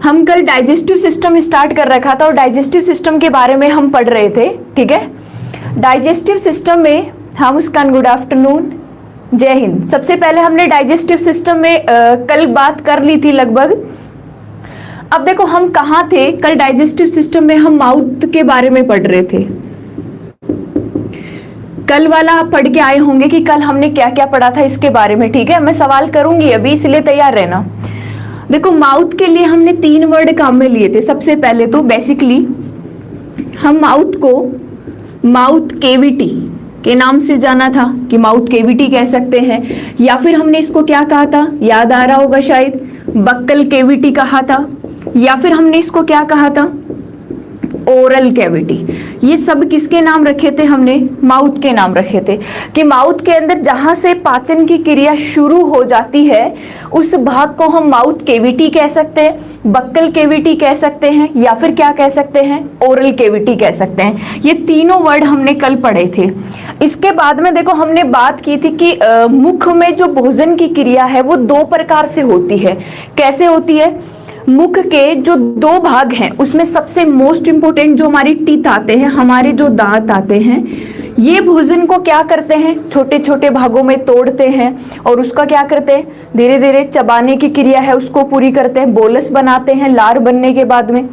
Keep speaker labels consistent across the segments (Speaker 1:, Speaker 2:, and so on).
Speaker 1: हम कल digestive system start कर रखा था और डाइजेस्टिव सिस्टम के बारे में हम पढ़ रहे थे, ठीक है। डाइजेस्टिव सिस्टम में हम मुस्कान गुड आफ्टरनून, जय हिंद। सबसे पहले हमने डाइजेस्टिव सिस्टम में कल बात कर ली थी लगभग। अब देखो हम कहाँ थे कल डाइजेस्टिव सिस्टम में, हम माउथ के बारे में पढ़ रहे थे। कल वाला आप पढ़ के आए होंगे कि कल हमने क्या क्या पढ़ा था इसके बारे में, ठीक है। मैं सवाल करूंगी अभी, इसलिए तैयार रहना। देखो माउथ के लिए हमने 3 वर्ड काम में लिए थे। सबसे पहले तो बेसिकली हम माउथ को माउथ केविटी के नाम से जाना था कि माउथ केविटी कह सकते हैं, या फिर हमने इसको क्या कहा था, याद आ रहा होगा शायद, बक्कल केविटी कहा था, या फिर हमने इसको क्या कहा था, ओरल कैविटी। ये सब किसके नाम रखे थे हमने, माउथ के नाम रखे थे कि माउथ के अंदर जहां से पाचन की क्रिया शुरू हो जाती है उस भाग को हम माउथ केविटी कह सकते हैं, बक्कल केविटी कह सकते हैं, या फिर क्या कह सकते हैं, ओरल केविटी कह सकते हैं। ये तीनों वर्ड हमने कल पढ़े थे। इसके बाद में देखो हमने बात की थी कि मुख में जो भोजन की क्रिया है वो 2 प्रकार से होती है। कैसे होती है, मुख के जो 2 भाग हैं उसमें सबसे मोस्ट इंपोर्टेंट जो हमारी टीथ आते हैं, हमारे जो दांत आते हैं, ये भोजन को क्या करते हैं, छोटे छोटे भागों में तोड़ते हैं और उसका क्या करते हैं, धीरे धीरे चबाने की क्रिया है उसको पूरी करते हैं, बोलस बनाते हैं लार बनने के बाद में।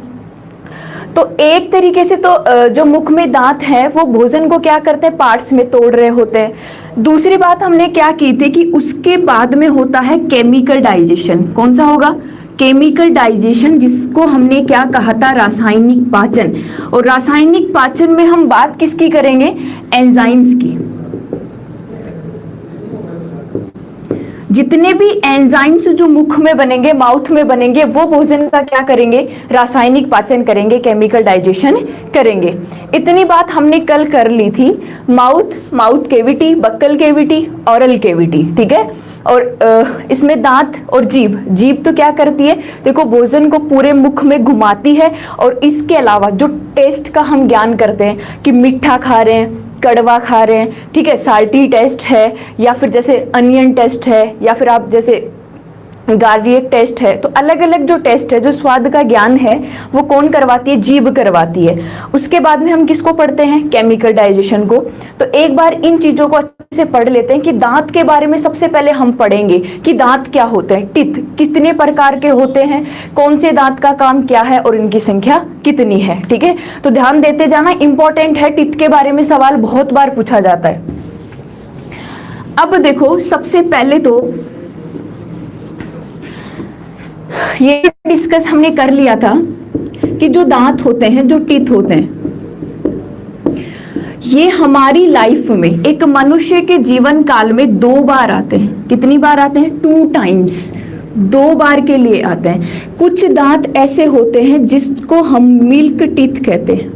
Speaker 1: तो एक तरीके से तो जो मुख में दांत है वो भोजन को क्या करते हैं, पार्ट्स में तोड़ रहे होते हैं। दूसरी बात हमने क्या की थी कि उसके बाद में होता है केमिकल डाइजेशन। कौन सा होगा, केमिकल डाइजेशन, जिसको हमने क्या कहा था, रासायनिक पाचन। और रासायनिक पाचन में हम बात किसकी करेंगे, एंजाइम्स की। जितने भी एंजाइम्स जो मुख में बनेंगे, माउथ में बनेंगे, वो भोजन का क्या करेंगे, रासायनिक पाचन करेंगे, केमिकल डाइजेशन करेंगे। इतनी बात हमने कल कर ली थी। Mouth cavity, buccal cavity, oral cavity, ठीक है। और इसमें दांत और जीभ तो क्या करती है, देखो भोजन को पूरे मुख में घुमाती है। और इसके अलावा जो टेस्ट का हम ज्ञान करते हैं कि मीठा खा रहे हैं, कड़वा खा रहे हैं, ठीक है, साल्टी टेस्ट है, या फिर जैसे अनियन टेस्ट है, या फिर आप जैसे गार्लिक टेस्ट है, तो अलग अलग जो टेस्ट है, जो स्वाद का ज्ञान है, वो कौन करवाती है, जीभ करवाती है। उसके बाद में हम किसको पढ़ते हैं, केमिकल डाइजेशन को। तो एक बार इन चीजों को अच्छे से पढ़ लेते हैं कि दांत के बारे में सबसे पहले हम पढ़ेंगे कि दांत क्या होते हैं, टीथ कितने प्रकार के होते हैं, कौन से दांत का काम क्या है और इनकी संख्या कितनी है, ठीक है। तो ध्यान देते जाना, इंपॉर्टेंट है, टीथ के बारे में सवाल बहुत बार पूछा जाता है। अब देखो सबसे पहले तो ये डिस्कस हमने कर लिया था कि जो दांत होते हैं, जो टीथ होते हैं, ये हमारी लाइफ में, एक मनुष्य के जीवन काल में 2 बार आते हैं। कितनी बार आते हैं, 2 टाइम्स, 2 बार के लिए आते हैं। कुछ दांत ऐसे होते हैं जिसको हम मिल्क टीथ कहते हैं।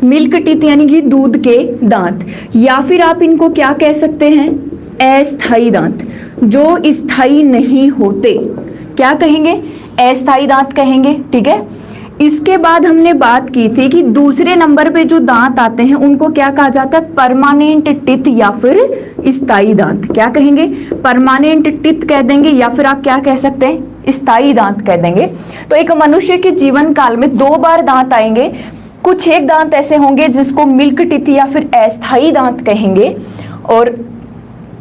Speaker 1: मिल्क टीथ यानी कि दूध के दांत, या फिर आप इनको क्या कह सकते हैं, अस्थायी दांत, जो स्थायी नहीं होते। क्या कहेंगे, अस्थायी दांत कहेंगे, ठीक है। इसके बाद हमने बात की थी कि दूसरे नंबर पे जो दांत आते हैं उनको क्या कहा जाता है, परमानेंट टीथ या फिर स्थायी दांत। क्या कहेंगे, परमानेंट टीथ कह देंगे, या फिर आप क्या कह सकते हैं, स्थायी दांत कह देंगे। तो एक मनुष्य के जीवन काल में 2 बार दांत आएंगे। कुछ एक दांत ऐसे होंगे जिसको मिल्क टीथ या फिर अस्थायी दांत कहेंगे, और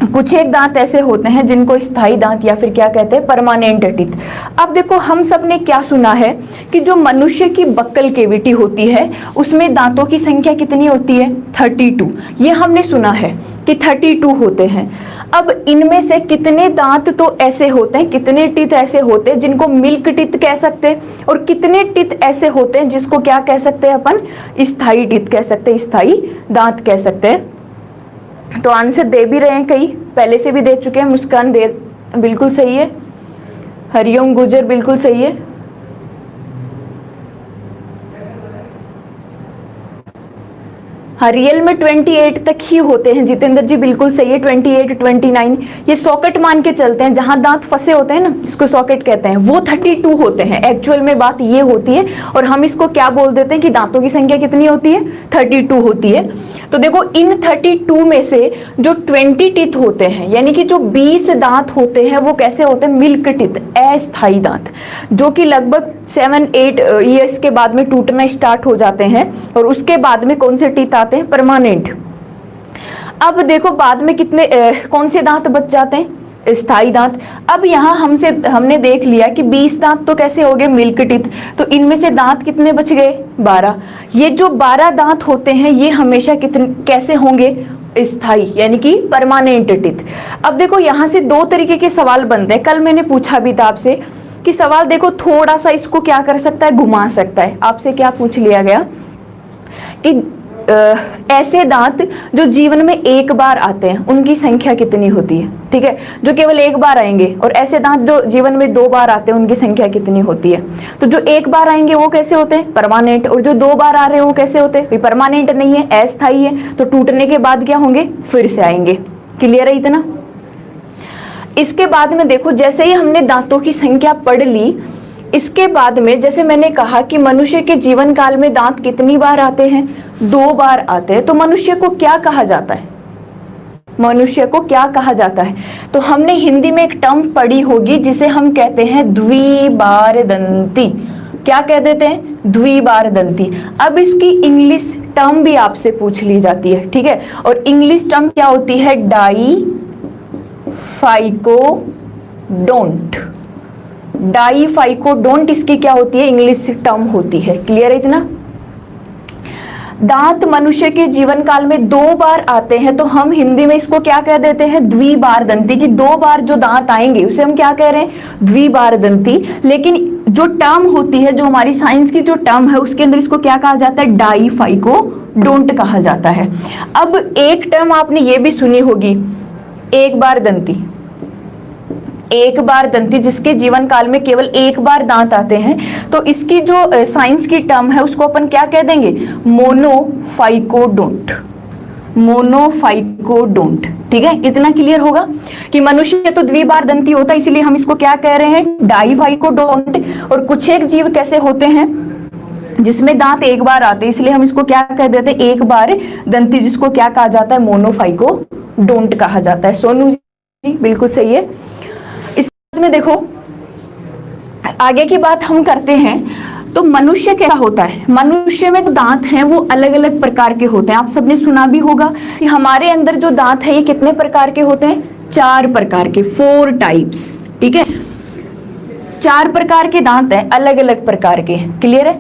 Speaker 1: कुछ एक दांत ऐसे होते हैं जिनको स्थायी दांत या फिर क्या कहते हैं, परमानेंट टीथ। अब देखो हम सब ने क्या सुना है कि जो मनुष्य की बक्कल केविटी होती है उसमें दांतों की संख्या कितनी होती है, 32। ये हमने सुना है कि 32 होते हैं। अब इनमें से कितने दांत तो ऐसे होते हैं, कितने टीथ ऐसे होते हैं जिनको मिल्क टीथ कह सकते हैं, और कितने टीथ ऐसे होते हैं जिसको क्या कह सकते हैं अपन, स्थायी टीथ कह सकते हैं, स्थायी दांत कह सकते हैं। तो आंसर दे भी रहे हैं, कई पहले से भी दे चुके हैं। मुस्कान दे बिल्कुल सही है, हरिओम गुजर बिल्कुल सही है, हाँ, रियल में 28 तक ही होते हैं जितेंद्र जी, बिल्कुल सही है। 28, 29 ये सॉकेट मान के चलते हैं, जहां दांत फंसे होते हैं ना, जिसको सॉकेट कहते हैं, वो 32 होते हैं। एक्चुअल में बात ये होती है, और हम इसको क्या बोल देते हैं कि दांतों की संख्या कितनी होती है, 32 होती है। तो देखो इन 32 में से जो 20 टीथ होते हैं, यानी कि जो 20 दांत होते हैं, वो कैसे होते हैं, मिल्क टीथ, अस्थायी दांत, जो कि लगभग 7-8 ईयर्स के बाद में टूटना स्टार्ट हो जाते हैं, और उसके बाद में कौन से टीथ आते हैं, परमानेंट। अब देखो बाद में कितने कौन से दांत बच जाते हैं, स्थायी दांत। अब यहाँ हमने देख लिया कि 20 दांत तो कैसे हो गए, मिल्क टीथ, तो इनमें से दांत कितने बच गए, 12। ये जो 12 दांत होते हैं ये हमेशा कितने कैसे होंगे, स्थायी, यानी कि परमानेंट टीथ। अब देखो यहाँ से दो तरीके के सवाल बनते हैं। कल मैंने पूछा भी था आपसे कि सवाल देखो थोड़ा सा इसको क्या कर सकता है, घुमा सकता है। आपसे क्या पूछ लिया गया कि ऐसे दांत जो जीवन में एक बार आते हैं उनकी संख्या कितनी होती है, ठीक है, जो केवल एक बार आएंगे, और ऐसे दांत जो जीवन में 2 बार आते हैं उनकी संख्या कितनी होती है। तो जो एक बार आएंगे वो कैसे होते हैं, परमानेंट, और जो 2 बार आ रहे हैं वो कैसे होते हैं, परमानेंट नहीं है, अस्थायी है, तो टूटने के बाद क्या होंगे, फिर से आएंगे। क्लियर है इतना। इसके बाद में देखो, जैसे ही हमने दांतों की संख्या पढ़ ली, इसके बाद में जैसे मैंने कहा कि मनुष्य के जीवन काल में दांत कितनी बार आते हैं, 2 बार आते हैं। तो मनुष्य को क्या कहा जाता है, मनुष्य को क्या कहा जाता है, तो हमने हिंदी में एक टर्म पढ़ी होगी जिसे हम कहते हैं द्विबारदंती। क्या कह देते हैं, द्विबारदंती। अब इसकी इंग्लिश टर्म भी आपसे पूछ ली जाती है, ठीक है, और इंग्लिश टर्म क्या होती है, डाईफाइकोडोंट। डाईफाइकोडोंट इसकी क्या होती है, इंग्लिश टर्म होती है। क्लियर है इतना। दांत मनुष्य के जीवन काल में 2 बार आते हैं, तो हम हिंदी में इसको क्या कह देते हैं, द्विबारदंती, की 2 बार जो दांत आएंगे उसे हम क्या कह रहे हैं, द्विबारदंती। लेकिन जो टर्म होती है, जो हमारी साइंस की जो टर्म है, उसके अंदर इसको क्या कहा जाता है, डाईफाइकोडोंट कहा जाता है। अब एक टर्म आपने ये भी सुनी होगी, एक बार दंती। एक बार दंती जिसके जीवन काल में केवल एक बार दांत आते हैं, तो इसकी जो साइंस की टर्म है उसको अपन क्या कह देंगे, मोनोफाइकोडोंट। मोनोफाइकोडोंट, ठीक है। इतना क्लियर होगा कि मनुष्य तो द्विबार दंती होता है, इसलिए हम इसको क्या कह रहे हैं, डाईफाइकोडोंट। और कुछ एक जीव कैसे होते हैं जिसमें दांत एक बार आते हैं, इसलिए हम इसको क्या कह देते हैं, एक बार दंती, जिसको क्या कहा जाता है, मोनोफाइकोडोंट कहा जाता है। सोनू जी बिल्कुल सही है। में देखो आगे की बात हम करते हैं, तो मनुष्य क्या होता है, मनुष्य में दांत हैं वो अलग अलग प्रकार के होते हैं। आप सबने सुना भी होगा कि हमारे अंदर जो दांत है ये कितने प्रकार के होते हैं, 4 प्रकार के, 4 टाइप्स, ठीक है। 4 प्रकार के दांत हैं, अलग अलग प्रकार के। क्लियर है।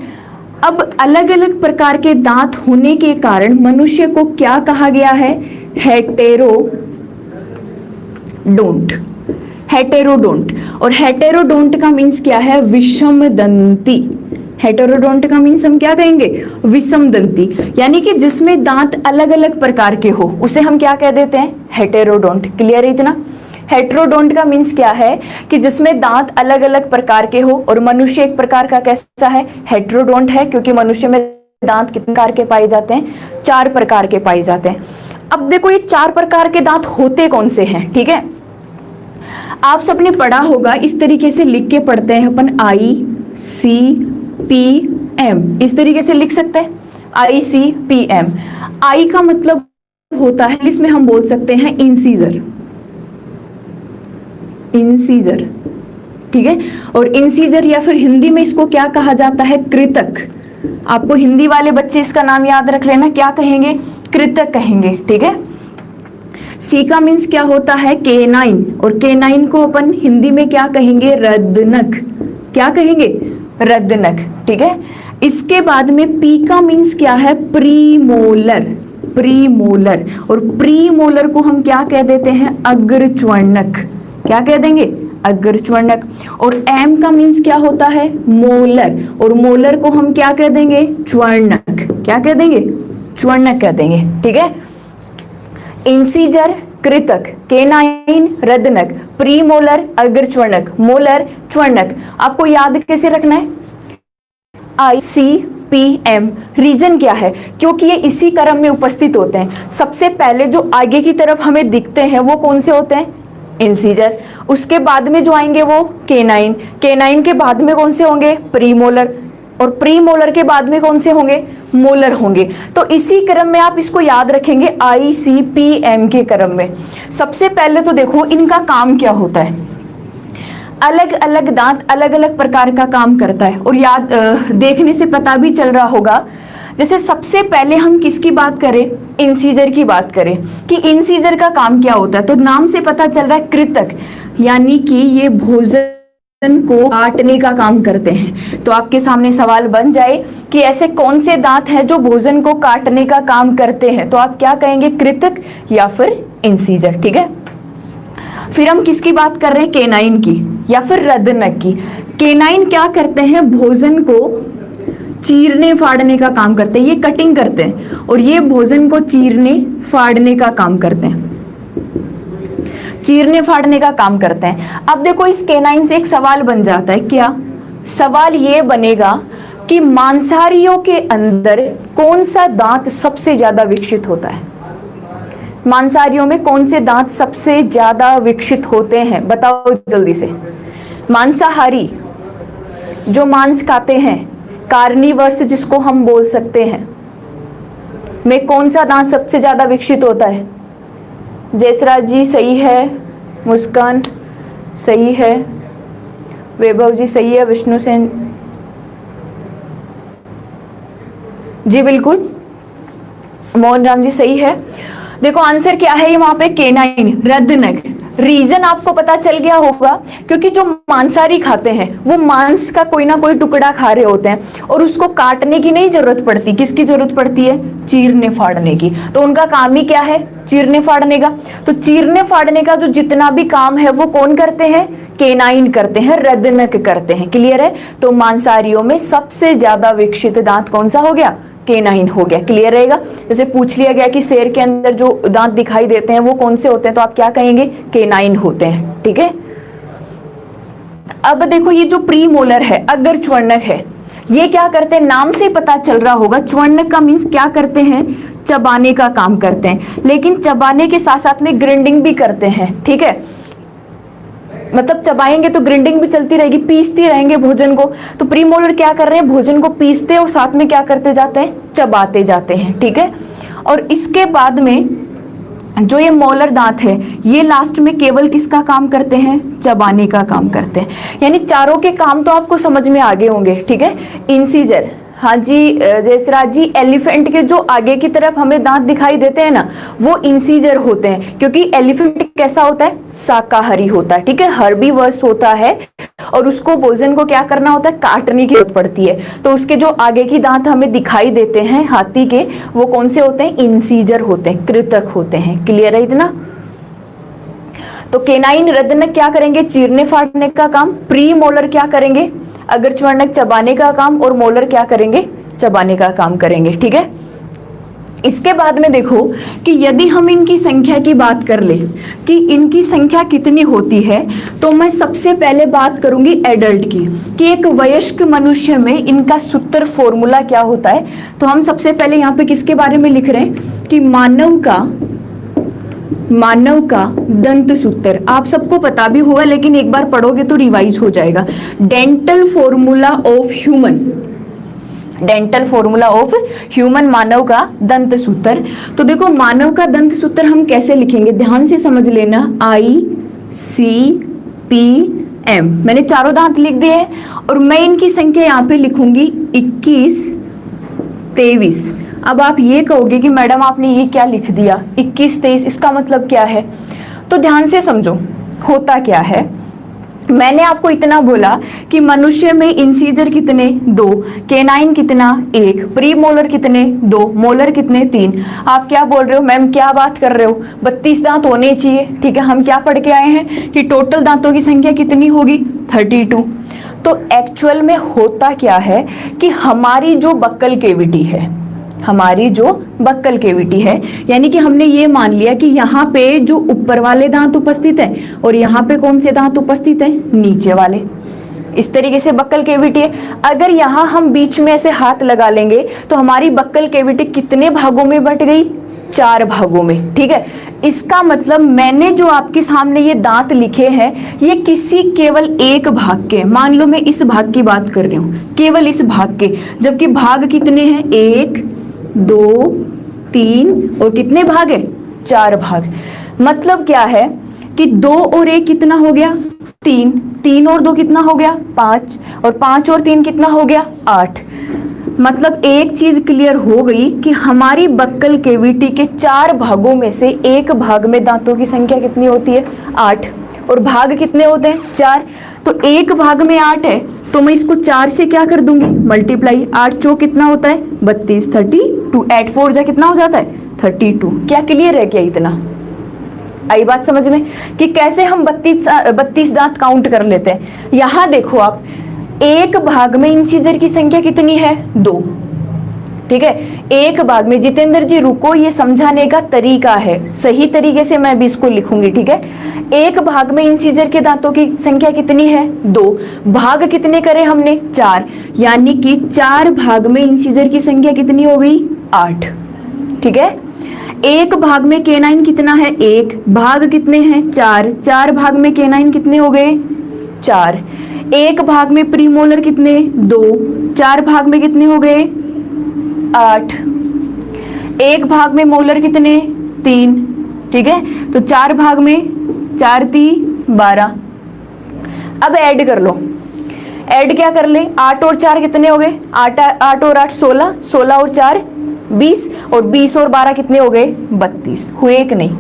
Speaker 1: अब अलग अलग प्रकार के दांत होने के कारण मनुष्य को क्या कहा गया है, हेटेरोडोंट। हेटेरोडोंट। और हेटेरोडोंट का मीन्स क्या है, विषम दंती। हेटेरोडोंट का मीन्स हम क्या कहेंगे, विषम दंती, यानी कि जिसमें दांत अलग अलग प्रकार के हो उसे हम क्या कह देते हैं, हेटेरोडोंट। क्लियर है इतना। हेटेरोडोंट का मीन्स क्या है कि जिसमें दांत अलग अलग प्रकार के हो, और मनुष्य एक प्रकार का कैसा है, हेटेरोडोंट है, क्योंकि मनुष्य में दांत कितने प्रकार के पाए जाते हैं, 4 प्रकार के पाए जाते हैं। अब देखो ये 4 प्रकार के दांत होते कौन से हैं, ठीक है। आप सबने पढ़ा होगा, इस तरीके से लिख के पढ़ते हैं अपन, ICPM, इस तरीके से लिख सकते हैं, ICPM। आई का मतलब होता है, इसमें हम बोल सकते हैं इंसीजर, इंसीजर, ठीक है। और इंसीजर या फिर हिंदी में इसको क्या कहा जाता है, कृतक। आपको हिंदी वाले बच्चे इसका नाम याद रख लेना, क्या कहेंगे, कृतक कहेंगे, ठीक है। सी का मीन्स क्या होता है, केनाइन, और केनाइन को अपन हिंदी में क्या कहेंगे, रद्दनख। क्या कहेंगे, रद्दनख, ठीक है। इसके बाद में पी का मीन्स क्या है, प्रीमोलर, प्रीमोलर, और प्रीमोलर को हम क्या कह देते हैं, अग्रच्वर्णक। क्या कह देंगे, अग्रच्वर्णक। और एम का मीन्स क्या होता है, मोलर, और मोलर को हम क्या कह देंगे, च्वर्णक। क्या कह देंगे, च्वर्णक कह देंगे, ठीक है। इंसीजर, कृतक, केनाइन, रद्दनक, प्रीमोलर, अग्रच्वर्णक, मोलर, च्वर्णक। आपको याद कैसे रखना है, ICPM। PM। रीजन क्या है? क्योंकि ये इसी क्रम में उपस्थित होते हैं। सबसे पहले जो आगे की तरफ हमें दिखते हैं वो कौन से होते हैं? इंसीजर। उसके बाद में जो आएंगे वो केनाइन। केनाइन के बाद में कौन से होंगे? प्रीमोलर। और प्रीमोलर के बाद में कौन से होंगे? मोलर होंगे। तो इसी क्रम में आप इसको याद रखेंगे, ICPM के क्रम में। सबसे पहले तो देखो इनका काम क्या होता है। अलग अलग दांत अलग अलग प्रकार का काम करता है, और याद देखने से पता भी चल रहा होगा। जैसे सबसे पहले हम किसकी बात करें? इंसीजर की बात करें कि इंसीजर का काम क्या होता है, तो नाम से पता चल रहा है कृतक, यानी कि ये भोजन को काटने का काम करते हैं। तो आपके सामने सवाल बन जाए कि ऐसे कौन से दांत हैं जो भोजन को काटने का काम करते हैं, तो आप क्या कहेंगे? कृतक या फिर इंसीजर। ठीक है, फिर हम किसकी बात कर रहे हैं? केनाइन की या फिर रदनक की। केनाइन क्या करते हैं? भोजन को चीरने फाड़ने का काम करते हैं, ये कटिंग करते हैं, और ये भोजन को चीरने फाड़ने का काम करते हैं, चीरने फाड़ने का काम करते हैं। अब देखो इस केनाइन से एक सवाल बन जाता है। क्या सवाल ये बनेगा कि मांसाहारियों के अंदर कौन सा दांत सबसे ज्यादा विकसित होता है? मांसाहारियों में कौन से दांत सबसे ज्यादा विकसित होते हैं? बताओ जल्दी से। मांसाहारी जो मांस खाते हैं, कार्निवर्स जिसको हम बोल सकते हैं, में कौन सा दांत सबसे ज्यादा विकसित होता है? जयसराज जी सही है, मुस्कान सही है, वैभव जी सही है, विष्णु सेन जी बिल्कुल, मोहन राम जी सही है। देखो आंसर क्या है, वहां पे केनाइन, रदनक। रीजन आपको पता चल गया होगा, क्योंकि जो मांसाहारी खाते हैं वो मांस का कोई ना कोई टुकड़ा खा रहे होते हैं, और उसको काटने की नहीं जरूरत पड़ती। किसकी जरूरत पड़ती है? चीरने फाड़ने की। तो उनका काम ही क्या है? चीरने फाड़ने का। तो चीरने फाड़ने का जो जितना भी काम है वो कौन करते हैं? केनाइन करते हैं, रदनक करते हैं। क्लियर है? तो मांसाहारियों में सबसे ज्यादा विकसित दांत कौन सा हो गया? केनाइन हो गया। क्लियर रहेगा? जैसे पूछ लिया गया कि शेर के अंदर जो दांत दिखाई देते हैं वो कौन से होते हैं, तो आप क्या कहेंगे? केनाइन होते हैं। ठीक है, अब देखो ये जो प्रीमोलर है, अगर च्वर्णक है, ये क्या करते हैं? नाम से पता चल रहा होगा, च्वर्णक का मीन्स क्या करते हैं? चबाने का काम करते हैं, लेकिन चबाने के साथ साथ में ग्राइंडिंग भी करते हैं। ठीक है, मतलब चबाएंगे तो ग्राइंडिंग भी चलती रहेगी, पीसती रहेंगे भोजन को। तो प्रीमोलर क्या कर रहे हैं? भोजन को पीसते और साथ में क्या करते जाते हैं? चबाते जाते हैं। ठीक है, और इसके बाद में जो ये मोलर दांत है, ये लास्ट में केवल किसका काम करते हैं? चबाने का काम करते हैं। यानी चारों के काम तो आपको समझ में आ गए होंगे। ठीक है, इंसीजर, हाँ जी जयसराज जी, एलिफेंट के जो आगे की तरफ हमें दांत दिखाई देते हैं ना, वो इंसीजर होते हैं, क्योंकि एलिफेंट कैसा होता है? शाकाहारी होता है। ठीक है, हर्बीवर्स होता है, और उसको भोजन को क्या करना होता है? काटने की जरूरत पड़ती है। तो उसके जो आगे की दांत हमें दिखाई देते हैं हाथी के, वो कौन से होते हैं? इंसीजर होते हैं, कृतक होते हैं। क्लियर है इतना? तो केनाइन, रदनक क्या करेंगे? चीरने फाड़ने का काम। प्री मोलर क्या करेंगे? अगर च्वर्णक चबाने का काम, और मोलर क्या करेंगे? चबाने का काम करेंगे। ठीक है, इसके बाद में देखो कि यदि हम इनकी संख्या की बात कर ले कि इनकी संख्या कितनी होती है, तो मैं सबसे पहले बात करूंगी एडल्ट की, कि एक वयस्क मनुष्य में इनका सूत्र फॉर्मूला क्या होता है। तो हम सबसे पहले यहाँ पे किसके बारे में लिख रहे हैं कि मानव का दंत सूत्र। आप सबको पता भी होगा, लेकिन एक बार पढ़ोगे तो रिवाइज हो जाएगा। Dental formula of human, dental formula of human, मानव का दंत सूत्र। तो देखो मानव का दंत सूत्र हम कैसे लिखेंगे, ध्यान से समझ लेना। ICPM, मैंने चारों दांत लिख दिए हैं, और मैं इनकी संख्या यहाँ पे लिखूंगी 21, 23। अब आप ये कहोगे कि मैडम आपने ये क्या लिख दिया 21, 23, इसका मतलब क्या है? तो ध्यान से समझो होता क्या है। मैंने आपको इतना बोला कि मनुष्य में इंसीजर कितने? 2, केनाइन कितना? 1, प्रीमोलर कितने? 2, मोलर कितने? 3। आप क्या बोल रहे हो मैम, क्या बात कर रहे हो? 32 दांत होने चाहिए। ठीक है, हम क्या पढ़ के आए हैं कि टोटल दांतों की संख्या कितनी होगी? 32। तो एक्चुअल में होता क्या है कि हमारी जो बक्कल कैविटी है, हमारी जो बक्कल कैविटी है, यानी कि हमने ये मान लिया कि यहाँ पे जो ऊपर वाले दांत उपस्थित हैं, और यहाँ पे कौन से दांत उपस्थित हैं? नीचे वाले। इस तरीके से बक्कल कैविटी है। अगर यहाँ हम बीच में ऐसे हाथ लगा लेंगे तो हमारी बक्कल कैविटी कितने भागों में बट गई, 4 भागों में, ठीक है। इसका मतलब मैंने जो आपके सामने ये दांत लिखे हैं ये किसी केवल एक भाग के, मान लो मैं इस भाग की बात कर रही हूं, केवल इस भाग के, जबकि भाग कितने हैं, 1 2 3 और कितने भाग है, 4 भाग। मतलब क्या है कि 2 और 1 कितना हो गया, 3, 3 और 2 कितना हो गया, 5, और 5 और 3 कितना हो गया, 8। मतलब एक चीज क्लियर हो गई कि हमारी बक्कल कैविटी के 4 भागों में से एक भाग में दांतों की संख्या कितनी होती है, 8, और भाग कितने होते हैं, 4। तो एक भाग में 8 है तो मैं इसको 4 से क्या कर दूंगी, मल्टीप्लाई, 8 चौक कितना होता है, 32, 32, 8 4 जा कितना हो जाता है, 32। क्या क्लियर है क्या, इतना आई बात समझ में कि कैसे हम 32 दांत काउंट कर लेते हैं। यहां देखो आप, एक भाग में इंसीजर की संख्या कितनी है, 2, ठीक है, एक भाग में। जितेंद्र जी रुको, ये समझाने का तरीका है, सही तरीके से मैं भी इसको लिखूंगी, ठीक है। एक भाग में इंसीजर के दांतों की संख्या कितनी है, 2, भाग कितने करे हमने, 4, यानी कि 4 भाग में इंसीजर की संख्या कितनी हो गई, 8, ठीक है। एक भाग में केनाइन कितना है, 1, भाग कितने हैं, 4, 4 भाग में केनाइन कितने हो गए, 4। एक भाग में प्रीमोलर कितने, 2, 4 भाग में कितने हो गए, 8। एक भाग में मोलर कितने, 3, ठीक है। तो 4 भाग में 4 3 12। अब ऐड कर लो, ऐड क्या कर ले, 8 और 4 कितने हो गए, 8 और 8 16, 16 और 4 20, और 20 और 12 कितने हो गए, 32। हुए कि नहीं,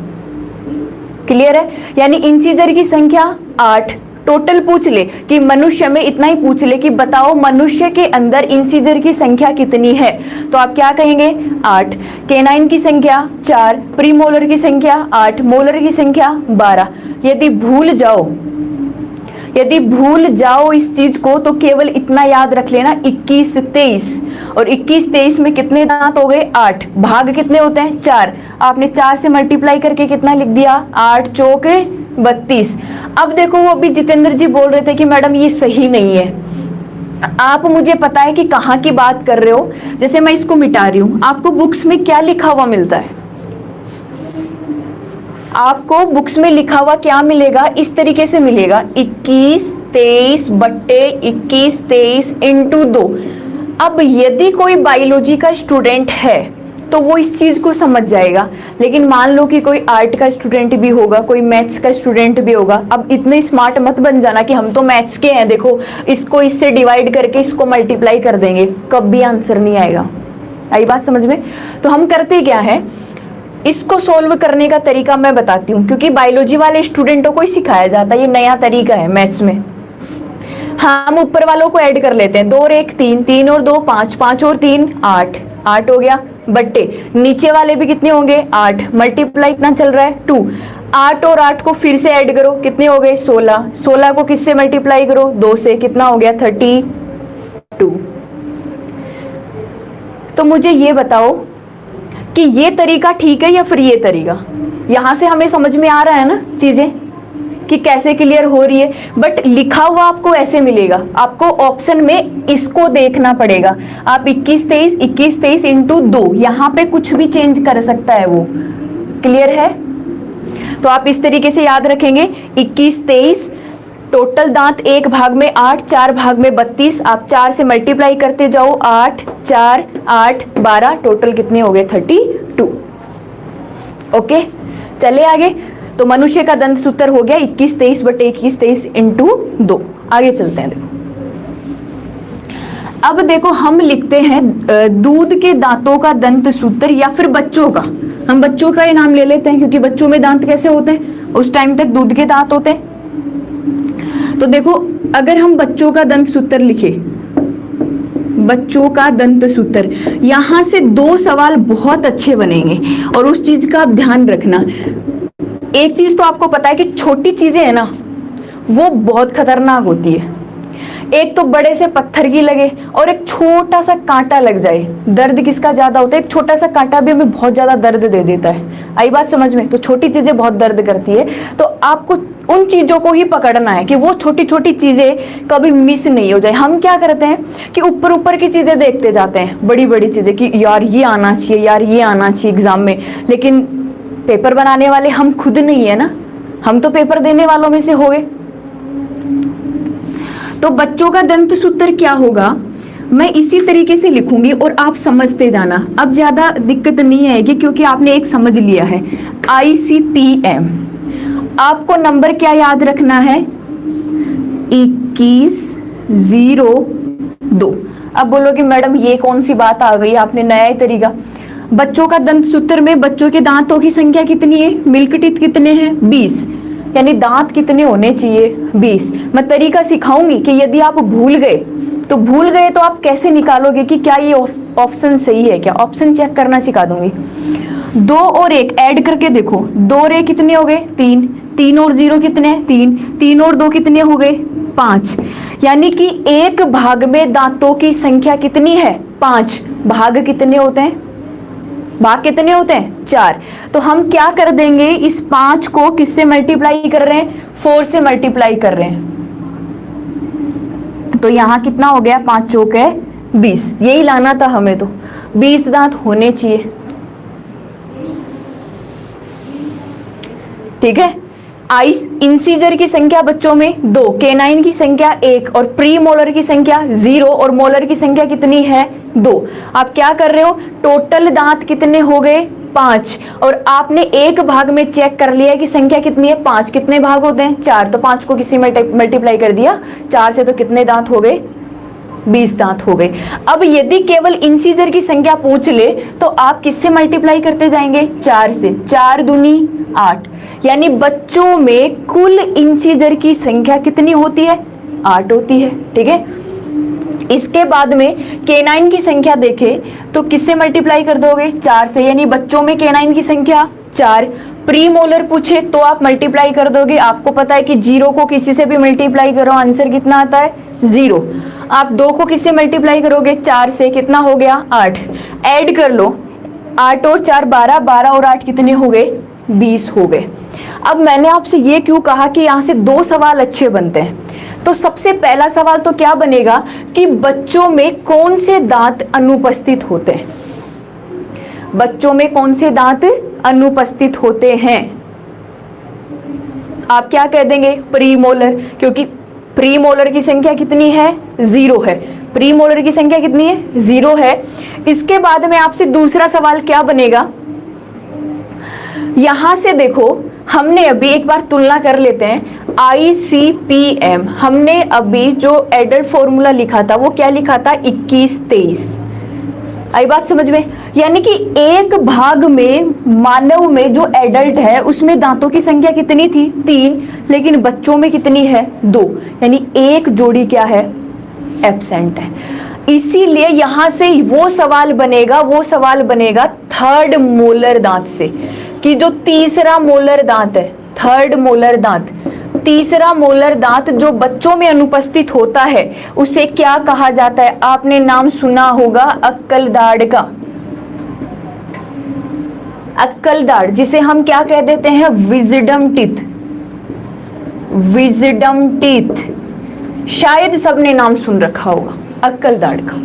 Speaker 1: क्लियर है। यानी इंसीजर की संख्या 8, टोटल पूछ ले कि मनुष्य में, इतना ही पूछ ले कि बताओ मनुष्य के अंदर इंसीजर की संख्या कितनी है, तो आप क्या कहेंगे, 8। केनाइन की संख्या 4, प्रीमोलर की संख्या 8, मोलर की संख्या 12। यदि भूल जाओ इस चीज को तो केवल इतना याद रख लेना, 21 23, और 21 23 में कितने दांत हो गए, 8, भाग कितने होते हैं, 4। आपने 4 से मल्टीप्लाई करके कितना लिख दिया, 8 चौक 32। अब देखो, वो अभी जितेंद्र जी बोल रहे थे कि मैडम ये सही नहीं है। आप मुझे पता है कि कहाँ की बात कर रहे हो, जैसे मैं इसको मिटा रही हूं, आपको बुक्स में क्या लिखा हुआ मिलता है, आपको बुक्स में लिखा हुआ क्या मिलेगा, इस तरीके से मिलेगा, 21 23 बट्टे 21 23 इंटू 2। अब यदि कोई बायोलॉजी का स्टूडेंट है तो वो इस चीज को समझ जाएगा, लेकिन मान लो कि कोई आर्ट का स्टूडेंट भी होगा, कोई मैथ्स का स्टूडेंट भी होगा। अब इतने स्मार्ट मत बन जाना कि हम तो मैथ्स के हैं, देखो इसको इससे डिवाइड करके इसको मल्टीप्लाई कर देंगे, कभी आंसर नहीं आएगा। आई बात समझ में। तो हम करते क्या है, इसको सोल्व करने का तरीका मैं बताती हूँ, क्योंकि बायोलॉजी वाले स्टूडेंटों को ही सिखाया जाता है, ये नया तरीका है मैथ्स में। हम ऊपर वालों को ऐड कर लेते हैं, 2 और 1 3, 3 और 2 5, 5 और 3 8, 8 हो गया, बट्टे नीचे वाले भी कितने होंगे, 8, मल्टीप्लाई कितना चल रहा है, 2। 8 और 8 को फिर से ऐड करो, कितने हो गए, 16, 16 को किससे मल्टीप्लाई करो, 2 से, कितना हो गया, 32। तो मुझे ये बताओ कि ये तरीका ठीक है या फिर ये तरीका, यहां से हमें समझ में आ रहा है ना चीजें कि कैसे क्लियर हो रही है। बट लिखा हुआ आपको ऐसे मिलेगा, आपको ऑप्शन में इसको देखना पड़ेगा। आप 21 23 इंटू 2, यहां पे कुछ भी चेंज कर सकता है वो, क्लियर है। तो आप इस तरीके से याद रखेंगे, 21 23, टोटल दांत एक भाग में 8, 4 भाग में 32, आप 4 से मल्टीप्लाई करते जाओ, 8 4 8 12, टोटल कितने हो गए, 32। ओके, चले आगे। तो मनुष्य का दंत सूत्र हो गया 21 23 बटे 21 23 इंटू 2। आगे चलते हैं। देखो अब देखो, हम लिखते हैं दूध के दांतों का दंत सूत्र, या फिर बच्चों का, हम बच्चों का ही नाम ले लेते हैं क्योंकि बच्चों में दांत कैसे होते हैं, उस टाइम तक दूध के दांत होते हैं। तो देखो, अगर हम बच्चों का दंत सूत्र लिखे, बच्चों का दंत सूत्र, यहां से 2 सवाल बहुत अच्छे बनेंगे, और उस चीज का आप ध्यान रखना। एक चीज तो आपको पता है कि छोटी चीजें है ना, वो बहुत खतरनाक होती है। एक तो बड़े से पत्थर की लगे और एक छोटा सा कांटा लग जाए, दर्द किसका ज्यादा होता है, एक छोटा सा कांटा भी हमें बहुत ज्यादा दर्द दे देता है। आई बात समझ में। तो छोटी चीजें बहुत दर्द करती है, तो आपको उन चीजों को ही पकड़ना है कि वो छोटी छोटी चीजें कभी मिस नहीं हो जाए। हम क्या करते हैं कि ऊपर ऊपर की चीजें देखते जाते हैं, बड़ी बड़ी चीजें कि यार ये आना चाहिए, यार ये आना चाहिए एग्जाम में, लेकिन पेपर बनाने वाले हम खुद नहीं है ना, हम तो पेपर देने वालों में से हो गए। तो बच्चों का दंत सूत्र क्या होगा, मैं इसी तरीके से लिखूंगी और आप समझते जाना। अब ज्यादा दिक्कत नहीं आएगी क्योंकि आपने एक समझ लिया है ICPM। आपको नंबर क्या याद रखना है, 2102। अब बोलोगे मैडम ये कौन सी बात आ गई, आपने नया ही तरीका। बच्चों का दंत सूत्र में बच्चों के दांतों की संख्या कितनी है, मिल्क टीथ कितने हैं, 20, यानी दांत कितने होने चाहिए, 20। मैं तरीका सिखाऊंगी कि यदि आप भूल गए तो आप कैसे निकालोगे कि क्या ये ऑप्शन सही है क्या, ऑप्शन चेक करना सिखा दूंगी। 2 और 1 ऐड करके देखो, 2 और 1 कितने हो गए, 3, 3 और 0 कितने, 3, 3 और 2 कितने हो गए, 5। यानी कि एक भाग में दांतों की संख्या कितनी है, 5। भाग कितने होते हैं, भाग कितने होते हैं, 4। तो हम क्या कर देंगे, इस 5 को किससे मल्टीप्लाई कर रहे हैं, 4 से मल्टीप्लाई कर रहे हैं। तो यहां कितना हो गया, 5 चौक है 20, यही लाना था हमें, तो 20 दांत होने चाहिए। ठीक है। इंसीजर की संख्या बच्चों में 2, केनाइन की संख्या 1 और प्री मोलर की संख्या 0 और मोलर की संख्या कितनी है, 2। आप क्या कर रहे हो, टोटल दांत कितने हो गए, 5, और आपने एक भाग में चेक कर लिया कि संख्या कितनी है, 5। कितने भाग होते हैं, 4, तो 5 को किसी में मल्टीप्लाई कर दिया 4 से, तो कितने दांत हो गए, 20 दांत हो गए। अब यदि केवल इंसीजर की संख्या पूछ ले तो आप किससे मल्टीप्लाई करते जाएंगे, 4 से, 4 दूनी 8, यानी बच्चों में कुल इंसीजर की संख्या कितनी होती है, 8 होती है। ठीक है। इसके बाद में केनाइन की संख्या देखें तो किससे मल्टीप्लाई कर दोगे, 4 से, यानी बच्चों में केनाइन की संख्या 4। प्री मोलर पूछे तो आप मल्टीप्लाई कर दोगे, आपको पता है कि 0 को किसी से भी मल्टीप्लाई करो आंसर कितना आता है, 0। आप 2 को किससे मल्टीप्लाई करोगे, 4 से, कितना हो गया, 8। ऐड कर लो, 8 और 4 12, 12 और 8 कितने हो गए, 20 हो गए। अब मैंने आपसे ये क्यों कहा कि यहां से 2 सवाल अच्छे बनते हैं, तो सबसे पहला सवाल तो क्या बनेगा कि बच्चों में कौन से दांत अनुपस्थित होते हैं, बच्चों में कौन से दांत अनुपस्थित होते हैं। आप क्या कह देंगे, प्री मोलर, क्योंकि प्री मोलर की संख्या कितनी है, 0 है। प्री मोलर की संख्या कितनी है, 0 है। इसके बाद में आपसे दूसरा सवाल क्या बनेगा, यहां से देखो हमने अभी एक बार तुलना कर लेते हैं, ICPM हमने अभी जो एडल्ट फॉर्मूला लिखा था वो क्या लिखा था, 21-23। आई बात समझ में, यानी कि एक भाग में मानव में जो एडल्ट है उसमें दांतों की संख्या कितनी थी, 3, लेकिन बच्चों में कितनी है, 2, यानी एक जोड़ी क्या है, एब्सेंट है। इसीलिए यहां से वो सवाल बनेगा थर्ड मोलर दांत से, कि जो तीसरा मोलर दांत है, थर्ड मोलर दांत, तीसरा मोलर दांत जो बच्चों में अनुपस्थित होता है उसे क्या कहा जाता है, आपने नाम सुना होगा अक्कल दाढ़ का, अक्कल दाढ़, जिसे हम क्या कह देते हैं, विजडम टीथ, विजडम टीथ, शायद सबने नाम सुन रखा होगा अक्कल दाढ़ का,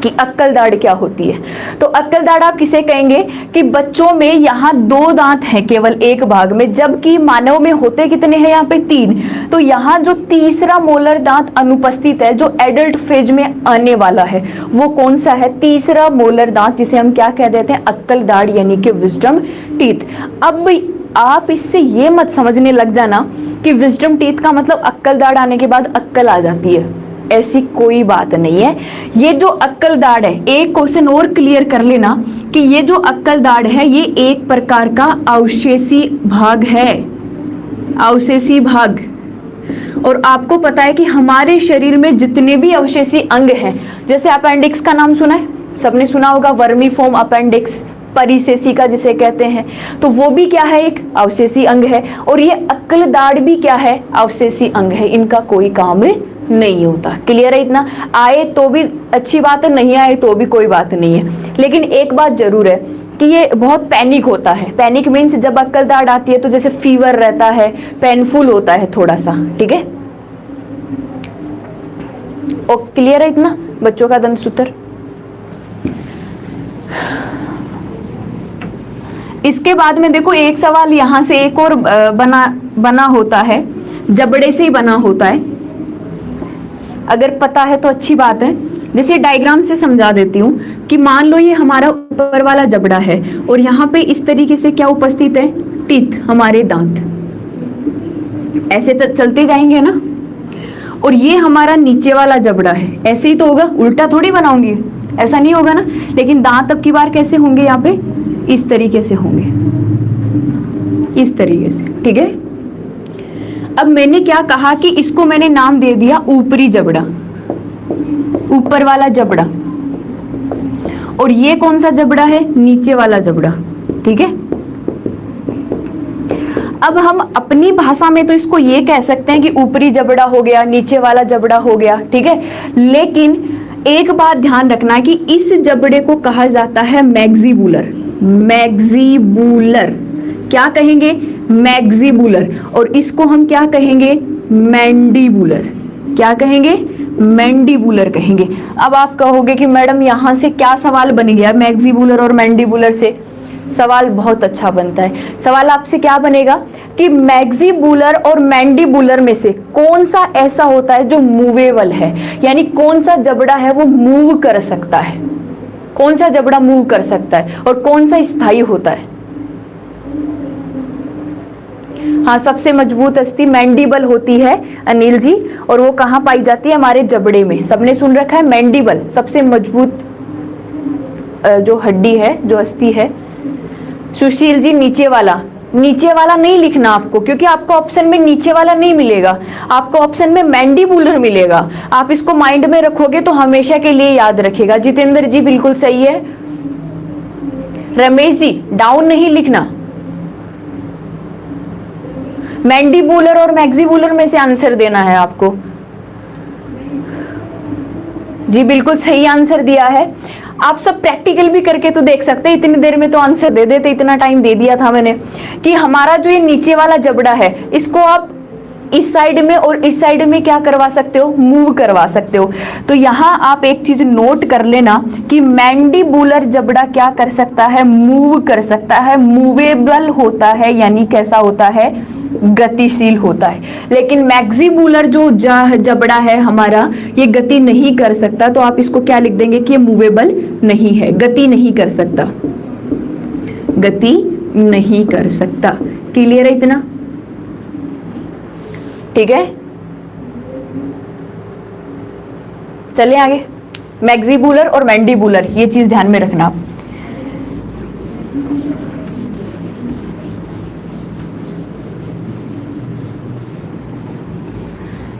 Speaker 1: कि अक्कल दाढ़ क्या होती है। तो अक्कल दाढ़ आप किसे कहेंगे कि बच्चों में यहाँ 2 दांत हैं केवल एक भाग में, जबकि मानव में होते कितने हैं, यहाँ पे 3। तो यहाँ जो तीसरा मोलर दांत अनुपस्थित है, जो एडल्ट फेज में आने वाला है, वो कौन सा है, तीसरा मोलर दांत, जिसे हम क्या कह देते हैं, अक्कल दाढ़, यानी कि विजडम टीथ। अब आप इससे ये मत समझने लग जाना कि विजडम टीथ का मतलब अक्कल दाढ़ आने के बाद अक्कल आ जाती है, ऐसी कोई बात नहीं है। ये जो अक्कल दाढ़ है, एक क्वेश्चन और क्लियर कर लेना कि ये जो अक्कल दाढ़ है ये एक प्रकार का अवशेषी भाग है, अवशेषी भाग। और आपको पता है कि हमारे शरीर में जितने भी अवशेषी अंग हैं, जैसे अपेंडिक्स का नाम सुना है, सबने सुना होगा, वर्मीफॉर्म अपेंडिक्स, परिसेसिका जिसे कहते हैं, तो वो भी क्या है, एक अवशेषी अंग है। और ये अक्कल दाढ़ भी क्या है, अवशेषी अंग है, इनका कोई काम नहीं होता। क्लियर है इतना? आए तो भी अच्छी बात है, नहीं आए तो भी कोई बात नहीं है, लेकिन एक बात जरूर है कि ये बहुत पैनिक होता है। पैनिक मीन्स जब अक्कल दाढ़ आती है तो जैसे फीवर रहता है, पेनफुल होता है थोड़ा सा, ठीक है। और क्लियर है इतना बच्चों का दंत सूत्र? इसके बाद में देखो एक सवाल यहां से एक और बना होता है, जबड़े से ही बना होता है। अगर पता है तो अच्छी बात है। जैसे डायग्राम से समझा देती हूँ कि मान लो ये हमारा ऊपर वाला जबड़ा है और यहाँ पे इस तरीके से क्या उपस्थित है, टीथ, हमारे दांत ऐसे तो चलते जाएंगे ना। और ये हमारा नीचे वाला जबड़ा है, ऐसे ही तो होगा, उल्टा थोड़ी बनाऊंगी, ऐसा नहीं होगा ना। लेकिन दांत अब की बार कैसे होंगे, यहाँ पे इस तरीके से होंगे, इस तरीके से, ठीक है। अब मैंने क्या कहा कि इसको मैंने नाम दे दिया ऊपरी जबड़ा, ऊपर वाला जबड़ा। और ये कौन सा जबड़ा है, नीचे वाला जबड़ा, ठीक है। अब हम अपनी भाषा में तो इसको ये कह सकते हैं कि ऊपरी जबड़ा हो गया, नीचे वाला जबड़ा हो गया, ठीक है। लेकिन एक बात ध्यान रखना कि इस जबड़े को कहा जाता है मैक्सिबुलर। मैक्सिबुलर क्या कहेंगे, मैक्सिबुलर। और इसको हम क्या कहेंगे, मैंडिबुलर। क्या कहेंगे, मैंडिबुलर कहेंगे। अब आप कहोगे कि मैडम यहां से क्या सवाल बन गया मैक्सिबुलर और मैंडिबुलर से? सवाल बहुत अच्छा बनता है। सवाल आपसे क्या बनेगा कि मैक्सिबुलर और मैंडिबुलर में से कौन सा ऐसा होता है जो मूवेबल है, यानी कौन सा जबड़ा है वो मूव कर सकता है, कौन सा जबड़ा मूव कर सकता है और कौन सा स्थायी होता है। हाँ, सबसे मजबूत अस्थि मैंडिबल होती है अनिल जी, और वो कहाँ पाई जाती है, हमारे जबड़े में। सबने सुन रखा है मैंडिबल सबसे मजबूत जो हड्डी है, जो अस्थि है। सुशील जी नीचे वाला, नीचे वाला नहीं लिखना आपको, क्योंकि आपको ऑप्शन में नीचे वाला नहीं मिलेगा, आपको ऑप्शन में मैंडिबुलर मिलेगा। आप इसको माइंड में रखोगे तो हमेशा के लिए याद रखेगा। जितेंद्र जी बिल्कुल सही है। रमेश जी डाउन नहीं लिखना, मैंडिबुलर और मैक्सिबुलर में से आंसर देना है आपको। जी बिल्कुल सही आंसर दिया है। आप सब प्रैक्टिकल भी करके तो देख सकते हैं, इतनी देर में तो आंसर दे देते, इतना टाइम दे दिया था मैंने कि हमारा जो ये नीचे वाला जबड़ा है इसको आप इस साइड में और इस साइड में क्या करवा सकते हो, मूव करवा सकते हो। तो यहाँ आप एक चीज नोट कर लेना कि मैंडिबुलर जबड़ा क्या कर सकता है, मूव कर सकता है, मूवेबल होता है, यानी कैसा होता है, गतिशील होता है। लेकिन मैक्सिबुलर जो जबड़ा है हमारा, ये गति नहीं कर सकता। तो आप इसको क्या लिख देंगे कि ये मूवेबल नहीं है, गति नहीं कर सकता, गति नहीं कर सकता। क्लियर है इतना? ठीक है, चलिए आगे। मैक्सिबुलर और मैंडिबुलर, ये चीज ध्यान में रखना।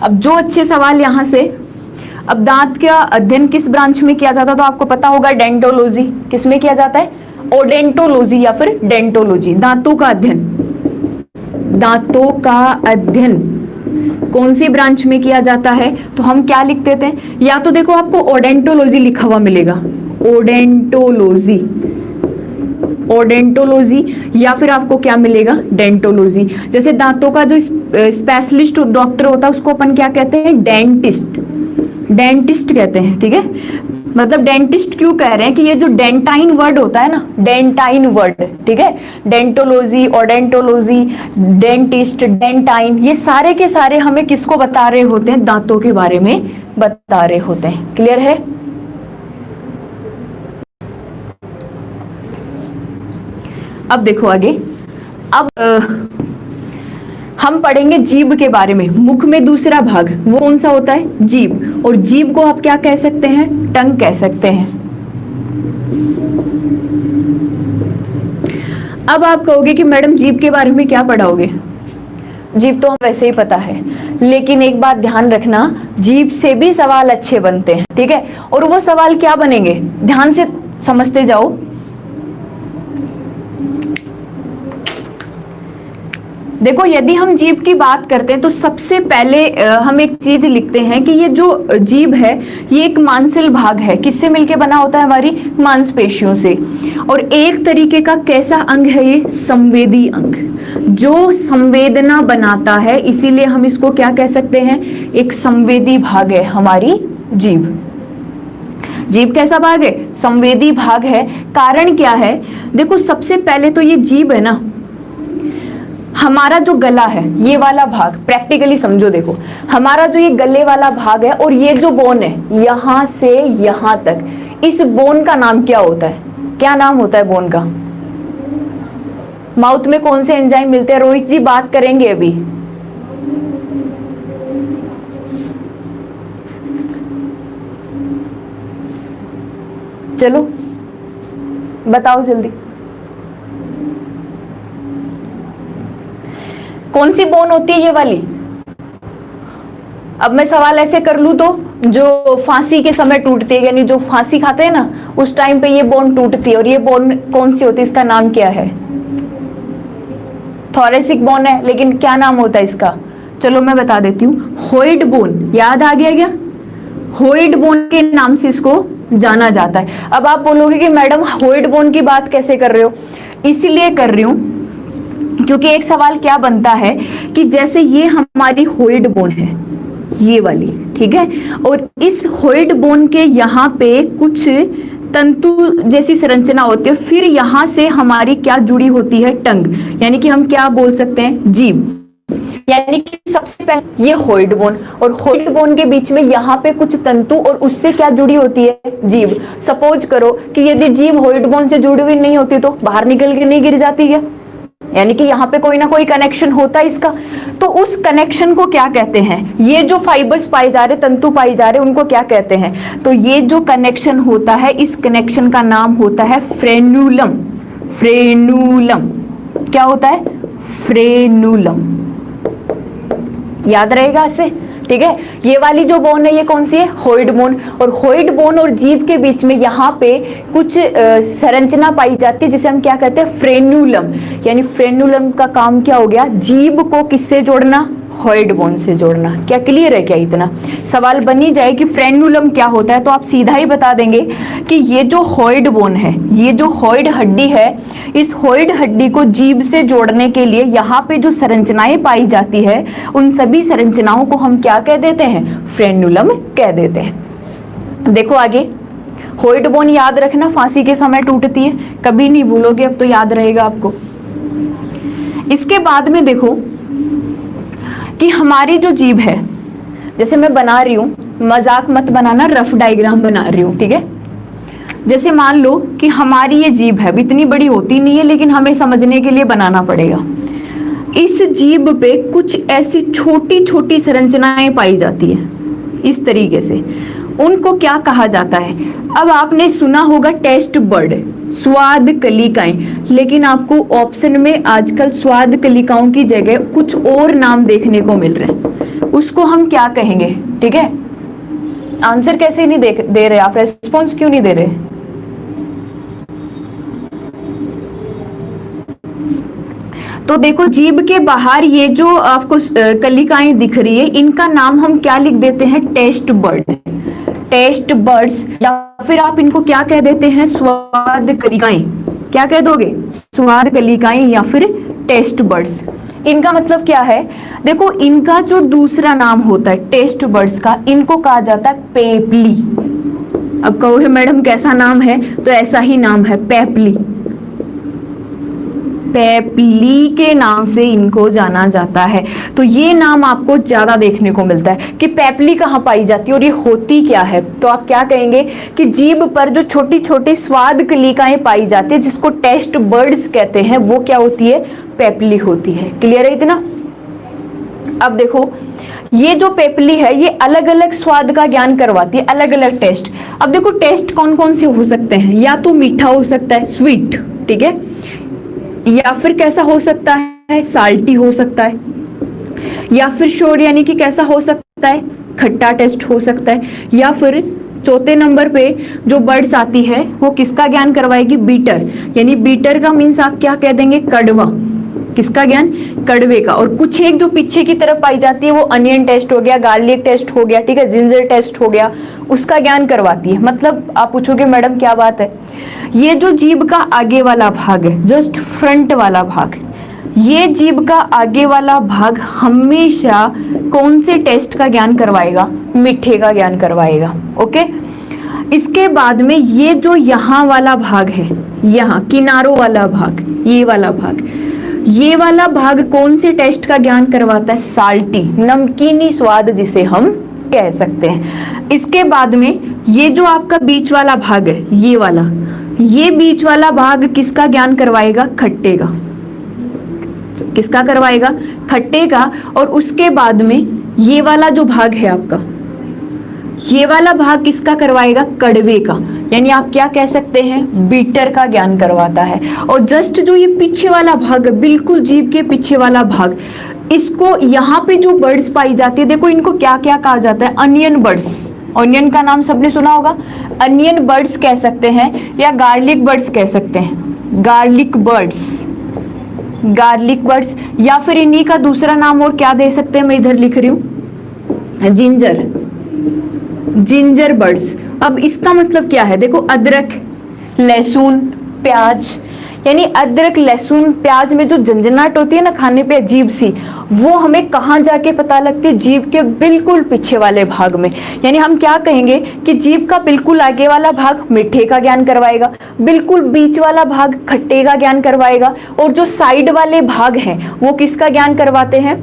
Speaker 1: अब जो अच्छे सवाल यहां से, अब दांत का अध्ययन किस ब्रांच में किया जाता है तो आपको पता होगा, डेंटोलॉजी। किस में किया जाता है, ओडेंटोलॉजी या फिर डेंटोलॉजी। दांतों का अध्ययन, दांतों का अध्ययन कौन सी ब्रांच में किया जाता है, तो हम क्या लिख देते हैं, या तो देखो आपको ओडेंटोलॉजी लिखा हुआ मिलेगा, ओडेंटोलॉजी, ओडेंटोलॉजी, या फिर आपको क्या मिलेगा, डेंटोलॉजी। जैसे दांतों का जो स्पेशलिस्ट डॉक्टर होता है उसको अपन क्या कहते हैं, डेंटिस्ट, डेंटिस्ट कहते हैं, ठीक है। मतलब डेंटिस्ट क्यों कह रहे हैं कि ये जो डेंटाइन वर्ड होता है ना, डेंटाइन वर्ड, ठीक है, डेंटोलॉजी, ओडेंटोलॉजी, डेंटिस्ट, डेंटाइन, ये सारे के सारे हमें किसको बता रहे होते हैं, दांतों के बारे में बता रहे होते हैं। क्लियर है? अब देखो आगे, अब हम पढ़ेंगे जीभ के बारे में। मुख में दूसरा भाग वो कौन सा होता है, जीभ। और जीभ को आप क्या कह सकते हैं, टंग कह सकते हैं। अब आप कहोगे कि मैडम जीभ के बारे में क्या पढ़ाओगे, जीभ तो हम वैसे ही पता है, लेकिन एक बात ध्यान रखना, जीभ से भी सवाल अच्छे बनते हैं, ठीक है। और वो सवाल क्या बनेंगे, ध्यान से समझते जाओ। देखो यदि हम जीभ की बात करते हैं तो सबसे पहले हम एक चीज लिखते हैं कि ये जो जीभ है ये एक मांसल भाग है। किससे मिलके बना होता है? हमारी मांसपेशियों से। और एक तरीके का कैसा अंग है ये? संवेदी अंग, जो संवेदना बनाता है, इसीलिए हम इसको क्या कह सकते हैं? एक संवेदी भाग है हमारी जीभ। जीभ कैसा भाग है? संवेदी भाग है। कारण क्या है? देखो सबसे पहले तो ये जीभ है ना, हमारा जो गला है ये वाला भाग, प्रैक्टिकली समझो, देखो हमारा जो ये गले वाला भाग है और ये जो बोन है यहां से यहां तक, इस बोन का नाम क्या होता है? क्या नाम होता है बोन का? माउथ में कौन से एंजाइम मिलते हैं? रोहित जी बात करेंगे अभी। चलो बताओ जल्दी, कौन सी बोन होती है? ये वाली। अब मैं सवाल ऐसे कर लूं तो, जो फांसी के समय टूटती है, यानी जो फांसी खाते हैं ना उस टाइम पे ये बोन टूटती है, और ये बोन कौन सी होती है? इसका नाम क्या है? थोरेसिक बोन है, लेकिन क्या नाम होता है इसका? चलो मैं बता देती हूँ, होइड बोन। याद आ गया क्या? होइड बोन के नाम से इसको जाना जाता है। अब आप बोलोगे कि मैडम होइड बोन की बात कैसे कर रहे हो? इसलिए कर रही हूं क्योंकि एक सवाल क्या बनता है कि जैसे ये हमारी होइड बोन है, ये वाली, ठीक है, और इस होइड बोन के यहाँ पे कुछ तंतु जैसी संरचना होती है, फिर यहाँ से हमारी क्या जुड़ी होती है? टंग, यानी कि हम क्या बोल सकते हैं? जीभ। यानी कि सबसे पहले ये होइड बोन और होइड बोन के बीच में यहाँ पे कुछ तंतु, और उससे क्या जुड़ी होती है? जीभ। सपोज करो कि यदि जीभ होइड बोन से जुड़ी हुई नहीं होती तो बाहर निकल के नहीं गिर जाती क्या? यानी कि यहाँ पे कोई ना कोई कनेक्शन होता है इसका। तो उस कनेक्शन को क्या कहते हैं? ये जो फाइबर्स पाए जा रहे, तंतु पाए जा रहे, उनको क्या कहते हैं? तो ये जो कनेक्शन होता है, इस कनेक्शन का नाम होता है फ्रेन्यूलम। फ्रेन्यूलम क्या होता है? फ्रेन्यूलम। याद रहेगा इससे, ठीक है। ये वाली जो बोन है ये कौन सी है? होइड बोन। और होइड बोन और जीभ के बीच में यहाँ पे कुछ संरचना पाई जाती है जिसे हम क्या कहते हैं? फ्रेन्यूलम। यानी फ्रेन्यूलम का काम क्या हो गया? जीभ को किससे जोड़ना? होइड बोन से जोड़ना। क्या क्लियर है क्या? इतना सवाल बन ही जाए कि फ्रेन्यूलम क्या होता है तो आप सीधा ही बता देंगे कि ये जो होइड बोन है, ये जो होइड हड्डी है, इस होइड हड्डी को जीभ से जोड़ने के लिए यहाँ पे जो संरचनाएं पाई जाती है, उन सभी संरचनाओं को हम क्या कह देते हैं? फ्रेन्यूलम कह देते हैं। देखो आगे, होइड बोन याद रखना फांसी के समय टूटती है, कभी नहीं भूलोगे, अब तो याद रहेगा आपको। इसके बाद में देखो कि हमारी जो जीभ है, जैसे मैं बना रही हूं, मजाक मत बनाना, रफ डायग्राम बना रही हूं, ठीक है। जैसे मान लो कि हमारी ये जीभ है, इतनी बड़ी होती नहीं है लेकिन हमें समझने के लिए बनाना पड़ेगा। इस जीभ पे कुछ ऐसी छोटी छोटी संरचनाएं पाई जाती है इस तरीके से, उनको क्या कहा जाता है? अब आपने सुना होगा टेस्ट बर्ड, स्वाद कलिकाएं, लेकिन आपको ऑप्शन में आजकल स्वाद कलिकाओं की जगह कुछ और नाम देखने को मिल रहे हैं, उसको हम क्या कहेंगे? ठीक है, आंसर कैसे नहीं दे रहे आप? रेस्पॉन्स क्यों नहीं दे रहे? तो देखो, जीभ के बाहर ये जो आपको कलिकाएं दिख रही है, इनका नाम हम क्या लिख देते हैं? टेस्ट बर्ड, टेस्ट बर्ड्स, या फिर आप इनको क्या कह देते हैं? स्वाद कलिकाएं। क्या कह दोगे? स्वाद कलिकाएं या फिर टेस्ट बर्ड्स। इनका मतलब क्या है? देखो, इनका जो दूसरा नाम होता है टेस्ट बर्ड्स का, इनको कहा जाता है पेपली। अब कहोगे मैडम कैसा नाम है? तो ऐसा ही नाम है, पेपली। पेपली के नाम से इनको जाना जाता है। तो ये नाम आपको ज्यादा देखने को मिलता है कि पेपली कहाँ पाई जाती है और ये होती क्या है। तो आप क्या कहेंगे कि जीभ पर जो छोटी छोटी स्वाद कलिकाएं पाई जाती है, जिसको टेस्ट बर्ड्स कहते हैं, वो क्या होती है? पेपली होती है। क्लियर है इतना? अब देखो, ये जो पेपली है ये अलग अलग स्वाद का ज्ञान करवाती है, अलग अलग टेस्ट। अब देखो, टेस्ट कौन कौन से हो सकते हैं? या तो मीठा हो सकता है, स्वीट, ठीक है, या फिर कैसा हो सकता है? साल्टी हो सकता है, या फिर श्योर यानी कि कैसा हो सकता है? खट्टा टेस्ट हो सकता है, या फिर चौथे नंबर पे जो बर्ड्स आती है वो किसका ज्ञान करवाएगी? बीटर। यानी बीटर का मीन्स आप क्या कह देंगे? कड़वा। किसका ज्ञान? कड़वे का। और कुछ एक जो पीछे की तरफ पाई जाती है वो अनियन टेस्ट हो गया, गार्लिक टेस्ट हो गया, ठीक है, जिंजर टेस्ट हो गया, उसका ज्ञान करवाती है। मतलब आप पूछोगे मैडम क्या बात है, ये जो जीभ का आगे वाला भाग है, जस्ट फ्रंट वाला भाग, ये जीभ का आगे वाला भाग हमेशा कौन से टेस्ट का ज्ञान करवाएगा? मीठे का ज्ञान करवाएगा। ओके, इसके बाद में ये जो यहाँ वाला भाग है, यहाँ किनारों वाला भाग, ये वाला भाग, ये वाला भाग कौन से टेस्ट का ज्ञान करवाता है? साल्टी, नमकीनी स्वाद जिसे हम कह सकते हैं। इसके बाद में ये जो आपका बीच वाला भाग है, ये वाला, ये बीच वाला भाग किसका ज्ञान करवाएगा? खट्टे का। किसका करवाएगा? खट्टे का। और उसके बाद में ये वाला जो भाग है आपका, ये वाला भाग किसका करवाएगा? कड़वे का। यानी आप क्या कह सकते हैं? बीटर का ज्ञान करवाता है। और जस्ट जो ये पीछे वाला भाग है, बिल्कुल जीभ के पीछे वाला भाग, इसको यहाँ पे जो बर्ड्स पाई जाती है, देखो इनको क्या क्या कहा जाता है? Onion birds. ऑनियन का नाम सबने सुना होगा, अनियन बर्ड्स कह सकते हैं या गार्लिक बर्ड्स कह सकते हैं। गार्लिक बर्ड्स, गार्लिक बर्ड्स, या फिर इन्हीं का दूसरा नाम और क्या दे सकते हैं? मैं इधर लिख रही हूं, जिंजर, जिंजर बर्ड्स। अब इसका मतलब क्या है? देखो अदरक, लहसुन, प्याज, यानी अदरक, लहसुन, प्याज में जो झंझनाहट होती है ना खाने पे अजीब सी, वो हमें कहाँ जाके पता लगती है? जीभ के बिल्कुल पीछे वाले भाग में। यानी हम क्या कहेंगे कि जीभ का बिल्कुल आगे वाला भाग मीठे का ज्ञान करवाएगा, बिल्कुल बीच वाला भाग खट्टे का ज्ञान करवाएगा, और जो साइड वाले भाग हैं वो किसका ज्ञान करवाते हैं?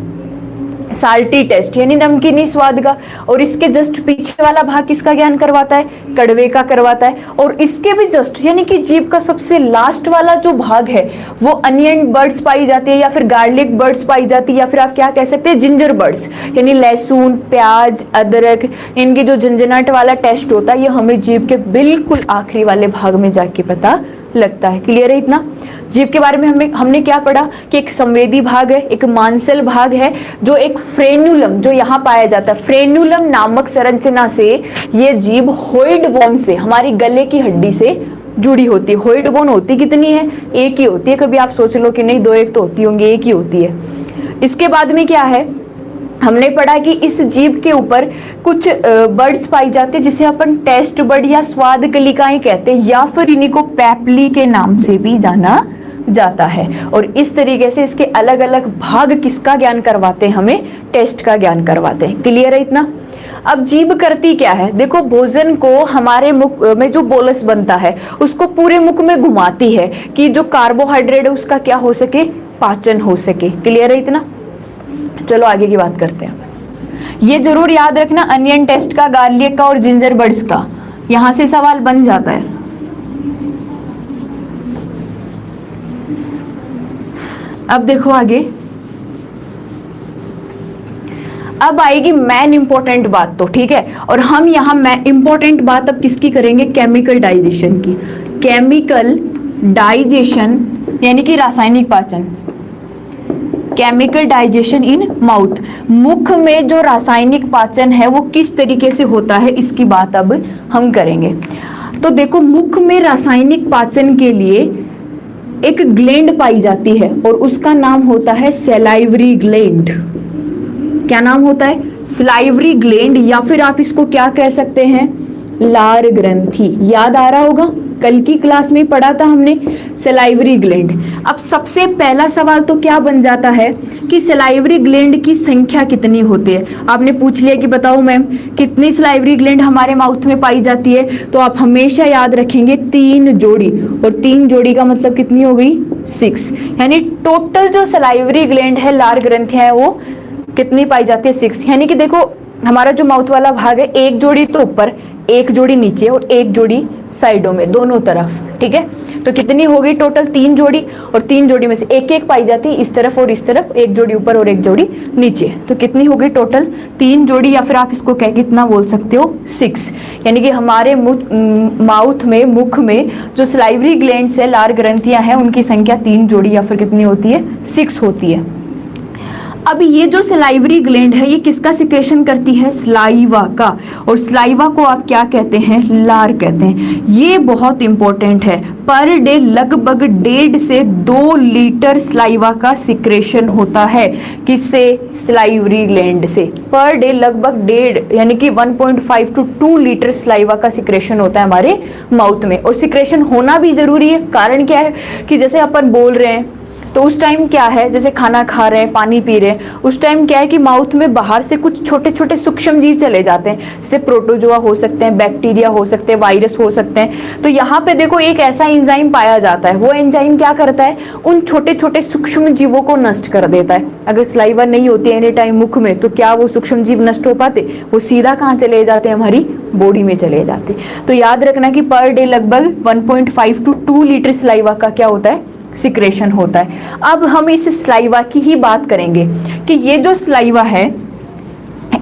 Speaker 1: साल्टी टेस्ट, यानी नमकीनी स्वाद का। और इसके जस्ट पीछे वाला भाग किसका ज्ञान करवाता है? कड़वे का करवाता है। और इसके भी जस्ट, यानी कि जीभ का सबसे लास्ट वाला जो भाग है वो अनियन बर्ड्स पाई जाती है, या फिर गार्लिक बर्ड्स पाई जाती है, या फिर आप क्या कह सकते हैं? Ginger birds. यानी लहसुन, प्याज, अदरक, इनकी जो झंझनाहट वाला टेस्ट होता है ये हमें जीभ के बिल्कुल आखिरी वाले भाग में जाके पता लगता है। क्लियर है इतना? जीभ के बारे में हमने क्या पढ़ा कि एक संवेदी भाग है, एक मांसल भाग है, जो एक फ्रेन्यूलम जो यहाँ पाया जाता है, फ्रेन्यूलम नामक संरचना से ये जीभ होइड बोन से, हमारी गले की हड्डी से जुड़ी होती है। होइड बोन होती कितनी है? एक ही होती है। कभी आप सोच लो कि नहीं दो एक तो होती होंगी, एक ही होती है। इसके बाद में क्या है, हमने पढ़ा कि इस जीभ के ऊपर कुछ बर्ड्स पाई जाती है जिसे अपन टेस्ट बर्ड या स्वाद कलिकाएं कहते हैं, या फिर इन्हीं को पैपली के नाम से भी जाना जाता है। और इस तरीके से इसके अलग अलग भाग किसका ज्ञान करवाते हैं? हमें टेस्ट का ज्ञान करवाते हैं। क्लियर है इतना? अब जीभ करती क्या है? देखो भोजन को हमारे मुख में जो बोलस बनता है उसको पूरे मुख में घुमाती है कि जो कार्बोहाइड्रेट है उसका क्या हो सके? पाचन हो सके। क्लियर है इतना? चलो आगे की बात करते हैं। ये जरूर याद रखना, अनियन टेस्ट का, गार्लिक का और जिंजर बर्ड्स का, यहां से सवाल बन जाता है। अब देखो आगे, अब आएगी मेन इंपॉर्टेंट बात तो, ठीक है। और हम यहाँ इंपॉर्टेंट बात अब किसकी करेंगे? केमिकल डाइजेशन की। केमिकल डाइजेशन यानी कि रासायनिक पाचन, केमिकल डाइजेशन इन माउथ। मुख में जो रासायनिक पाचन है वो किस तरीके से होता है, इसकी बात अब हम करेंगे। तो देखो मुख में रासायनिक पाचन के लिए एक ग्लैंड पाई जाती है और उसका नाम होता है सलाइवरी ग्लैंड। क्या नाम होता है? सलाइवरी ग्लैंड, या फिर आप इसको क्या कह सकते हैं? लार ग्रंथि। याद आ रहा होगा, कल की क्लास में पढ़ा था हमने सलाइवरी ग्लैंड। अब सबसे पहला सवाल तो क्या बन जाता है कि सलाइवरी ग्लैंड की संख्या कितनी होती है। आपने पूछ लिया कि बताओ मैम कितनी सलाइवरी ग्लैंड हमारे माउथ में पाई जाती है, तो आप हमेशा याद रखेंगे 3 जोड़ी, और 3 जोड़ी का मतलब कितनी हो गई? 6। यानी टोटल जो सलाइवरी ग्लैंड है, लार ग्रंथियां है, वो कितनी पाई जाती है? 6। यानी कि देखो हमारा जो माउथ वाला भाग है, एक जोड़ी तो ऊपर, एक जोड़ी नीचे और एक जोड़ी साइडों में, दोनों तरफ, ठीक है। तो कितनी हो गई टोटल? 3 जोड़ी, और 3 जोड़ी में से एक एक पाई जाती है इस तरफ और इस तरफ, एक जोड़ी ऊपर और एक जोड़ी नीचे। तो कितनी हो गई टोटल? 3 जोड़ी, या फिर आप इसको क्या कितना बोल सकते हो? 6। यानी कि हमारे माउथ में, मुख में जो सलाइवरी ग्लैंड्स है, लार ग्रंथियां हैं, उनकी संख्या 3 जोड़ी या फिर कितनी होती है? 6 होती है। अब ये जो सलाइवरी ग्लैंड है ये किसका सिक्रेशन करती है? स्लाइवा का। और स्लाइवा को आप क्या कहते हैं? लार कहते हैं। ये बहुत इंपॉर्टेंट है। पर डे लगभग 1.5 से 2 लीटर स्लाइवा का सिक्रेशन होता है। किससे? स्लाइवरी ग्लैंड से। पर डे लगभग 1.5 यानी कि 1.5 to 2 लीटर स्लाइवा का सिक्रेशन होता है हमारे माउथ में। और सिक्रेशन होना भी जरूरी है। कारण क्या है कि जैसे अपन बोल रहे हैं तो उस टाइम क्या है, जैसे खाना खा रहे हैं, पानी पी रहे हैं, उस टाइम क्या है कि माउथ में बाहर से कुछ छोटे छोटे सूक्ष्म जीव चले जाते हैं, जैसे प्रोटोजोआ हो सकते हैं, बैक्टीरिया हो सकते हैं, वायरस हो सकते हैं। तो यहाँ पे देखो एक ऐसा एंजाइम पाया जाता है। वो एंजाइम क्या करता है? उन छोटे छोटे सूक्ष्म जीवों को नष्ट कर देता है। अगर स्लाइवा नहीं होती एनी टाइम मुख में तो क्या वो सूक्ष्म जीव नष्ट हो पाते? वो सीधा कहाँ चले जाते हैं? हमारी बॉडी में चले जाते। तो याद रखना कि पर डे लगभग 1.5 to 2 लीटर स्लाइवा का क्या होता है? सिक्रेशन होता है। अब हम इस स्लाइवा की ही बात करेंगे कि ये जो स्लाइवा है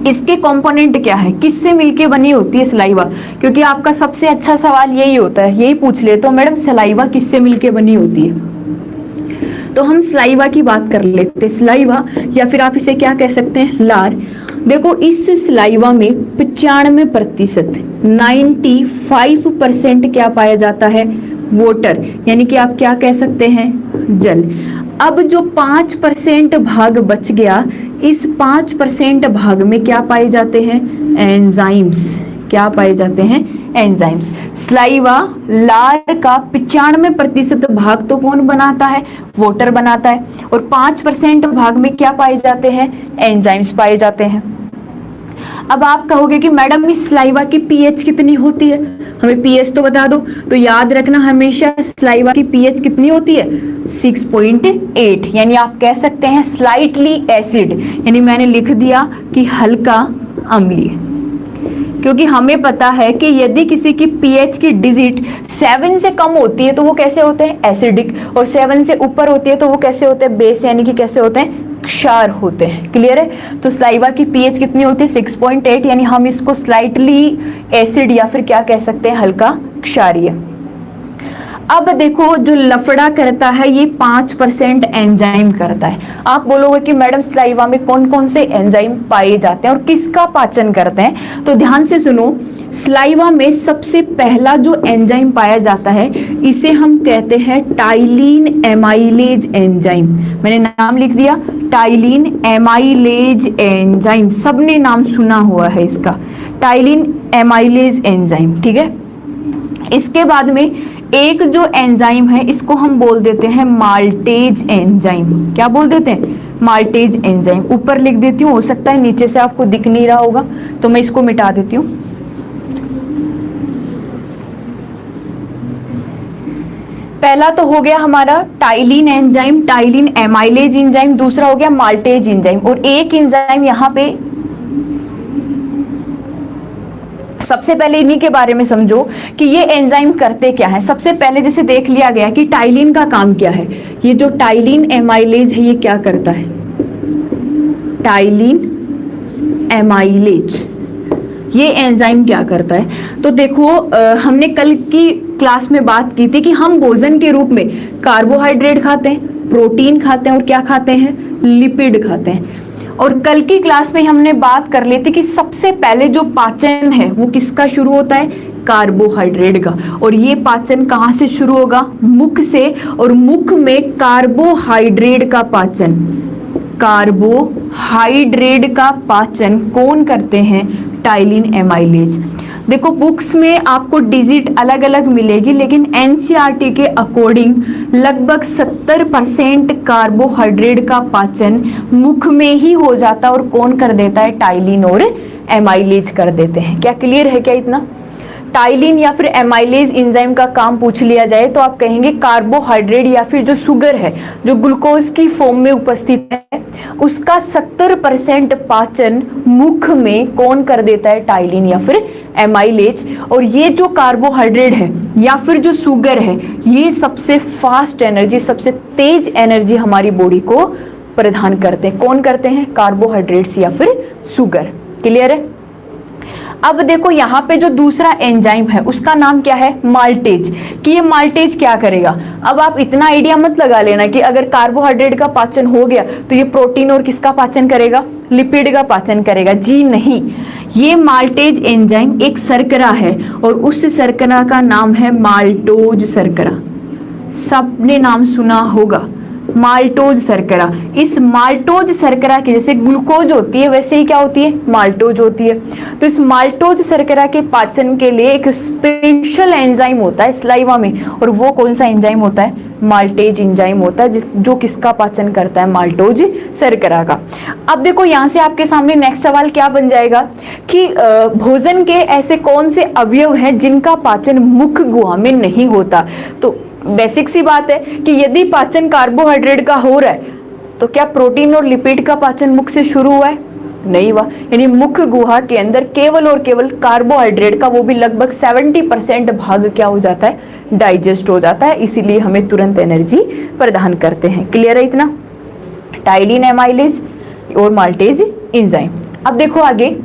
Speaker 1: इसके कंपोनेंट क्या है, किससे मिलके बनी होती है स्लाइवा? क्योंकि आपका सबसे अच्छा सवाल यही होता है, यही पूछ ले तो मैडम स्लाइवा किससे मिलके बनी होती है। तो हम स्लाइवा की बात कर लेते हैं। स्लाइवा या फिर आप इसे क्या कह सकते हैं? लार। देखो इस स्लाइवा में 95% 95% क्या पाया जाता है? वाटर, यानी कि आप क्या कह सकते हैं? जल। अब जो 5% भाग बच गया, इस 5% भाग में क्या पाए जाते हैं? एंजाइम्स। क्या पाए जाते हैं? एंजाइम्स। स्लाइवा लार का 95% भाग तो कौन बनाता है? वाटर बनाता है। और 5% भाग में क्या पाए जाते हैं? एंजाइम्स पाए जाते हैं। अब आप कहोगे कि मैडम इस स्लाइवा की पीएच कितनी होती है? हमें पीएच तो बता दो। तो याद रखना हमेशा स्लाइवा की पीएच कितनी होती है? 6.8, यानी आप कह सकते हैं स्लाइटली एसिड, यानी मैंने लिख दिया कि हल्का अम्लीय। क्योंकि हमें पता है कि यदि किसी की पीएच की डिजिट 7 से कम होती है तो वो कैसे होते हैं? एसिडिक। और 7 से ऊपर होती है तो वो कैसे होते हैं? बेस, यानी कि कैसे होते हैं? क्षार होते हैं। क्लियर है? तो स्लाइवा की पीएच कितनी होती है? 6.8, यानी हम इसको स्लाइटली एसिड या फिर क्या कह सकते हैं? हल्का क्षारीय। अब देखो जो लफड़ा करता है ये 5% एंजाइम करता है। आप बोलोगे कि मैडम स्लाइवा में कौन कौन से एंजाइम पाए जाते हैं और किसका पाचन करते हैं? तो ध्यान से सुनो, स्लाइवा में सबसे पहला जो एंजाइम पाया जाता है इसे हम कहते हैं टाइलिन एमाइलेज एंजाइम। मैंने नाम लिख दिया, टाइलिन एमाइलेज एंजाइम। सबने नाम सुना हुआ है इसका, टाइलिन एमाइलेज एंजाइम। ठीक है। इसके बाद में एक जो एंजाइम है इसको हम बोल देते हैं माल्टेज एंजाइम। क्या बोल देते हैं? Maltase enzyme. ऊपर लिख देती हूँ, हो सकता है नीचे से आपको दिख नहीं रहा होगा तो मैं इसको मिटा देती हूँ। पहला तो हो गया हमारा ptyalin enzyme, ptyalin amylase enzyme. दूसरा हो गया माल्टेज एंजाइम। और एक एंजाइम यहाँ पे, सबसे पहले इन्हीं के बारे में समझो कि ये एंजाइम करते क्या है। सबसे पहले जैसे देख लिया गया कि टाइलिन का काम क्या है। ये जो टाइलिन एमाइलेज है ये क्या करता है? टाइलिन एमाइलेज ये एंजाइम क्या करता है? तो देखो हमने कल की क्लास में बात की थी कि हम भोजन के रूप में कार्बोहाइड्रेट खाते हैं, प्रोटीन खाते हैं और क्या खाते हैं? लिपिड खाते हैं। और कल की क्लास में हमने बात कर ली थी कि सबसे पहले जो पाचन है वो किसका शुरू होता है? कार्बोहाइड्रेट का। और ये पाचन कहाँ से शुरू होगा? मुख से। और मुख में कार्बोहाइड्रेट का पाचन, कार्बोहाइड्रेट का पाचन कौन करते हैं? Ptyalin amylase. देखो बुक्स में आपको डिजिट अलग अलग मिलेगी लेकिन एनसीईआरटी के अकॉर्डिंग लगभग 70% कार्बोहाइड्रेट का पाचन मुख में ही हो जाता है। और कौन कर देता है? टाइलिन और एमाइलेज कर देते हैं। क्या क्लियर है क्या इतना? टाइलिन या फिर एमाइलेज एंजाइम का काम पूछ लिया जाए तो आप कहेंगे कार्बोहाइड्रेट या फिर जो शुगर है जो ग्लूकोज की फॉर्म में उपस्थित है उसका 70% पाचन मुख में कौन कर देता है? टाइलिन या फिर एमाइलेज। और ये जो कार्बोहाइड्रेट है या फिर जो शुगर है ये सबसे फास्ट एनर्जी, सबसे तेज एनर्जी हमारी बॉडी को प्रदान करते हैं। कौन करते हैं? कार्बोहाइड्रेट्स या फिर शुगर। क्लियर है? अब देखो यहाँ पे जो दूसरा एंजाइम है उसका नाम क्या है, माल्टेज, कि ये माल्टेज क्या करेगा। अब आप इतना आइडिया मत लगा लेना कि अगर कार्बोहाइड्रेट का पाचन हो गया तो ये प्रोटीन और किसका पाचन करेगा, लिपिड का पाचन करेगा। जी नहीं, ये माल्टेज एंजाइम एक शर्करा है और उस शर्करा का नाम है माल्टोज शर्करा। सबने नाम सुना होगा, माल्टोज शर्करा। इस माल्टोज शर्करा की जैसे ग्लूकोज होती है वैसे ही क्या होती है, माल्टोज होती है। तो इस माल्टोज शर्करा के पाचन के लिए एक स्पेशल एंजाइम होता है सलाइवा में, और वो कौन सा एंजाइम होता है, माल्टेज एंजाइम होता है, जो किसका पाचन करता है, माल्टोज शर्करा का। अब देखो यहाँ से आपके सामने नेक्स्ट सवाल क्या बन जाएगा कि भोजन के ऐसे कौन से अवयव हैं जिनका पाचन मुख गुहा में नहीं होता। तो बेसिक सी बात है कि यदि पाचन कार्बोहाइड्रेट का हो रहा है तो क्या प्रोटीन और लिपिड का पाचन मुख से शुरू हुआ है, नहीं हुआ। यानी मुख गुहा के अंदर केवल और केवल कार्बोहाइड्रेट का, वो भी लगभग 70% भाग क्या हो जाता है, डाइजेस्ट हो जाता है, इसीलिए हमें तुरंत एनर्जी प्रदान करते हैं। क्लियर है इतना, टाइलिन एमाइलेज और माल्टेज एंजाइम। अब देखो आगे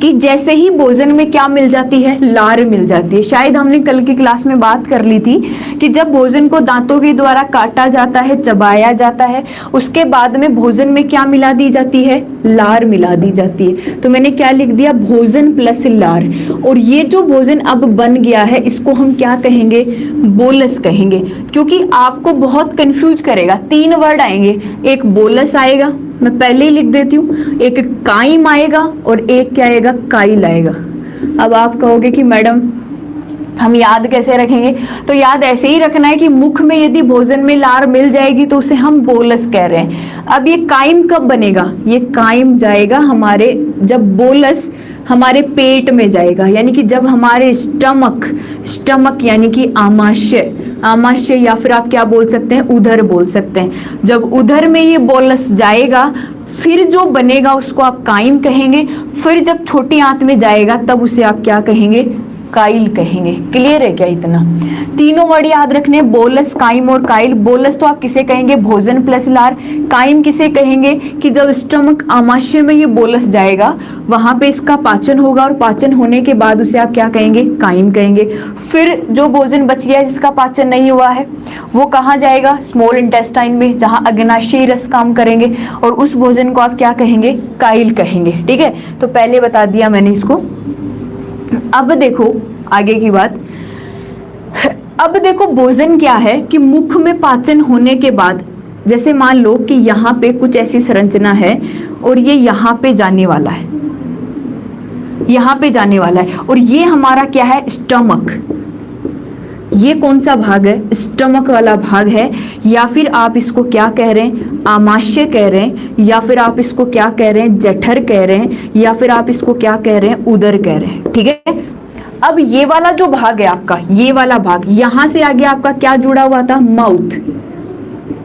Speaker 1: कि जैसे ही भोजन में क्या मिल जाती है, लार मिल जाती है। शायद हमने कल की क्लास में बात कर ली थी कि जब भोजन को दांतों के द्वारा काटा जाता है, चबाया जाता है, उसके बाद में भोजन में क्या मिला दी जाती है, लार मिला दी जाती है। तो मैंने क्या लिख दिया, भोजन प्लस लार। और ये जो भोजन अब बन गया है इसको हम क्या कहेंगे, बोलस कहेंगे, क्योंकि आपको बहुत कंफ्यूज करेगा। 3 वर्ड आएंगे, एक बोलस आएगा, मैं पहले ही लिख देती हूँ, एक काइम आएगा और एक क्या आएगा, काइल आएगा। अब आप कहोगे कि मैडम हम याद कैसे रखेंगे, तो याद ऐसे ही रखना है कि मुख में यदि भोजन में लार मिल जाएगी तो उसे हम बोलस कह रहे हैं। अब ये काइम कब बनेगा, ये काइम जाएगा हमारे, जब बोलस हमारे पेट में जाएगा, यानी कि जब हमारे स्टमक यानी कि आमाशय या फिर आप क्या बोल सकते हैं, उधर बोल सकते हैं। जब उधर में ये बोलस जाएगा फिर जो बनेगा उसको आप काइम कहेंगे। फिर जब छोटी आंत में जाएगा तब उसे आप क्या कहेंगे, काइल कहेंगे। क्लियर है क्या इतना, तीनों वर्ड याद रखने, बोलस, काइम और काइल। बोलस तो आप किसे कहेंगे, भोजन प्लस लार। काइम किसे कहेंगे कि जब स्टमक आमाशय में ये बोलस जाएगा वहां पे इसका पाचन होगा और पाचन होने के बाद उसे आप क्या कहेंगे, काइम कहेंगे। फिर जो भोजन बच गया जिसका पाचन नहीं हुआ है वो कहाँ जाएगा, स्मॉल इंटेस्टाइन में, जहां अग्नाशयी रस काम करेंगे, और उस भोजन को आप क्या कहेंगे, काइल कहेंगे। ठीक है, तो पहले बता दिया मैंने इसको। अब देखो आगे की बात। अब देखो भोजन क्या है कि मुख में पाचन होने के बाद, जैसे मान लो कि यहाँ पे कुछ ऐसी संरचना है और ये यहाँ पे जाने वाला है, यहाँ पे जाने वाला है, और ये हमारा क्या है, स्टमक। ये कौन सा भाग है, स्टमक वाला भाग है, या फिर आप इसको क्या कह रहे हैं, आमाशय कह रहे हैं, या फिर आप इसको क्या कह रहे हैं, जठर कह रहे हैं, या फिर आप इसको क्या कह रहे हैं, उदर कह रहे हैं। ठीक है, अब ये वाला जो भाग है आपका, ये वाला भाग, यहां से आगे आपका क्या जुड़ा हुआ था,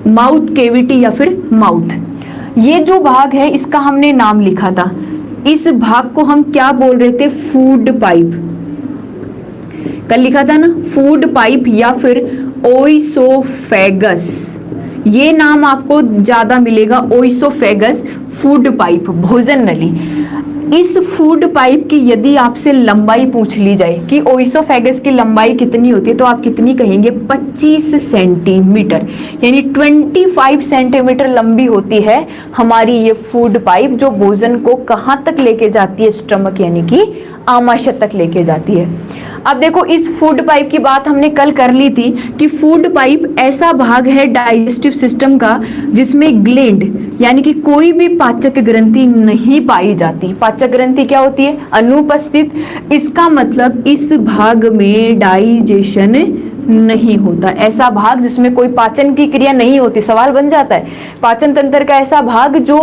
Speaker 1: माउथ केविटी या फिर माउथ। ये जो भाग है इसका हमने नाम लिखा था, इस भाग को हम क्या बोल रहे थे, फूड पाइप। कल लिखा था ना, फूड पाइप या फिर ओइसोफेगस, ये नाम आपको ज्यादा मिलेगा, ओइसोफेगस, फूड पाइप, भोजन नली। इस फूड पाइप की यदि आपसे लंबाई पूछ ली जाए कि ओइसोफेगस की लंबाई कितनी होती है, तो आप कितनी कहेंगे, 25 सेंटीमीटर, यानी 25 सेंटीमीटर लंबी होती है हमारी ये फूड पाइप, जो भोजन को कहाँ तक लेके जाती है, स्टमक यानी कि आमाशय तक लेके जाती है। अब देखो इस फूड पाइप की बात हमने कल कर ली थी कि फूड पाइप ऐसा भाग है डाइजेस्टिव सिस्टम का जिसमें ग्लैंड यानी कि कोई भी पाचक ग्रंथि नहीं पाई जाती। पाचक ग्रंथि क्या होती है, अनुपस्थित। इसका मतलब इस भाग में डाइजेशन नहीं होता, ऐसा भाग जिसमें कोई पाचन की क्रिया नहीं होती। सवाल बन जाता है, पाचन तंत्र का ऐसा भाग जो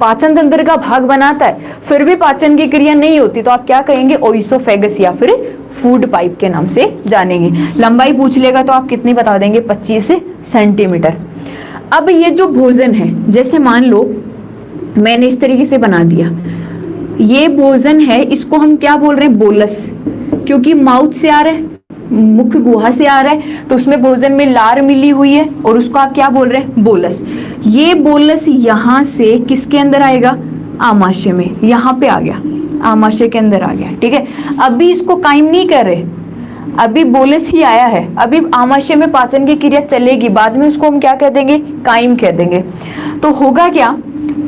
Speaker 1: पाचन तंत्र का भाग बनाता है फिर भी पाचन की क्रिया नहीं होती, तो आप क्या कहेंगे, ओइसोफेगस या फिर फूड पाइप के नाम से जानेंगे। लंबाई पूछ लेगा तो आप कितनी बता देंगे, 25 सेंटीमीटर। अब ये जो भोजन है, जैसे मान लो मैंने इस तरीके से बना दिया, ये भोजन है, इसको हम क्या बोल रहे हैं, बोलस, क्योंकि माउथ से आ रहा है, मुख गुहा से आ रहा है, तो उसमें भोजन में लार मिली हुई है और उसको आप क्या बोल रहे हैं, बोलस। ये बोलस यहां से किसके अंदर आएगा, आमाशय में, यहां पे आ गया। आमाशय के अंदर आ गया, ठीक है। अभी इसको कायम नहीं कर रहे, अभी बोलस ही आया है, अभी आमाशय में पाचन की क्रिया चलेगी, बाद में उसको हम क्या कह देंगे, कायम कह देंगे। तो होगा क्या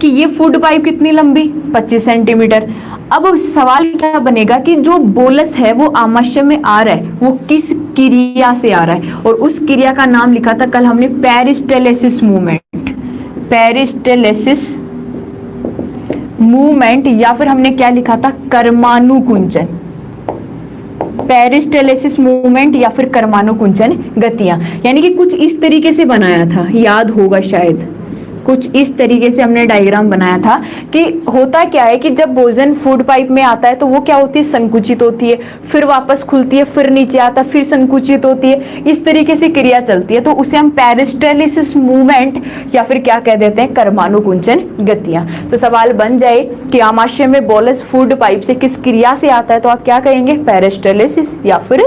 Speaker 1: कि ये फूड पाइप कितनी लंबी, 25 सेंटीमीटर। अब सवाल क्या बनेगा कि जो बोलस है वो आमाशय में आ रहा है, वो किस क्रिया से आ रहा है, और उस क्रिया का नाम लिखा था कल हमने पेरिस्टाल्सिस मूवमेंट, पेरिस्टाल्सिस मूवमेंट, या फिर हमने क्या लिखा था, कर्मानुकुंचन, पेरिस्टाल्सिस मूवमेंट या फिर कर्मानुकुंचन गतियां। यानी कि कुछ इस तरीके से बनाया था, याद होगा शायद, कुछ इस तरीके से हमने डायग्राम बनाया था कि होता क्या है कि जब भोजन फूड पाइप में आता है तो वो क्या होती है, संकुचित होती है, फिर वापस खुलती है, फिर नीचे आता है, फिर संकुचित होती है, इस तरीके से क्रिया चलती है। तो उसे हम पेरिस्टाल्सिस मूवमेंट या फिर क्या कह देते हैं, कर्मानुकुंचन गतियां। तो सवाल बन जाए कि आमाशय में बोलस फूड पाइप से किस क्रिया से आता है, तो आप क्या कहेंगे, पेरिस्टाल्सिस या फिर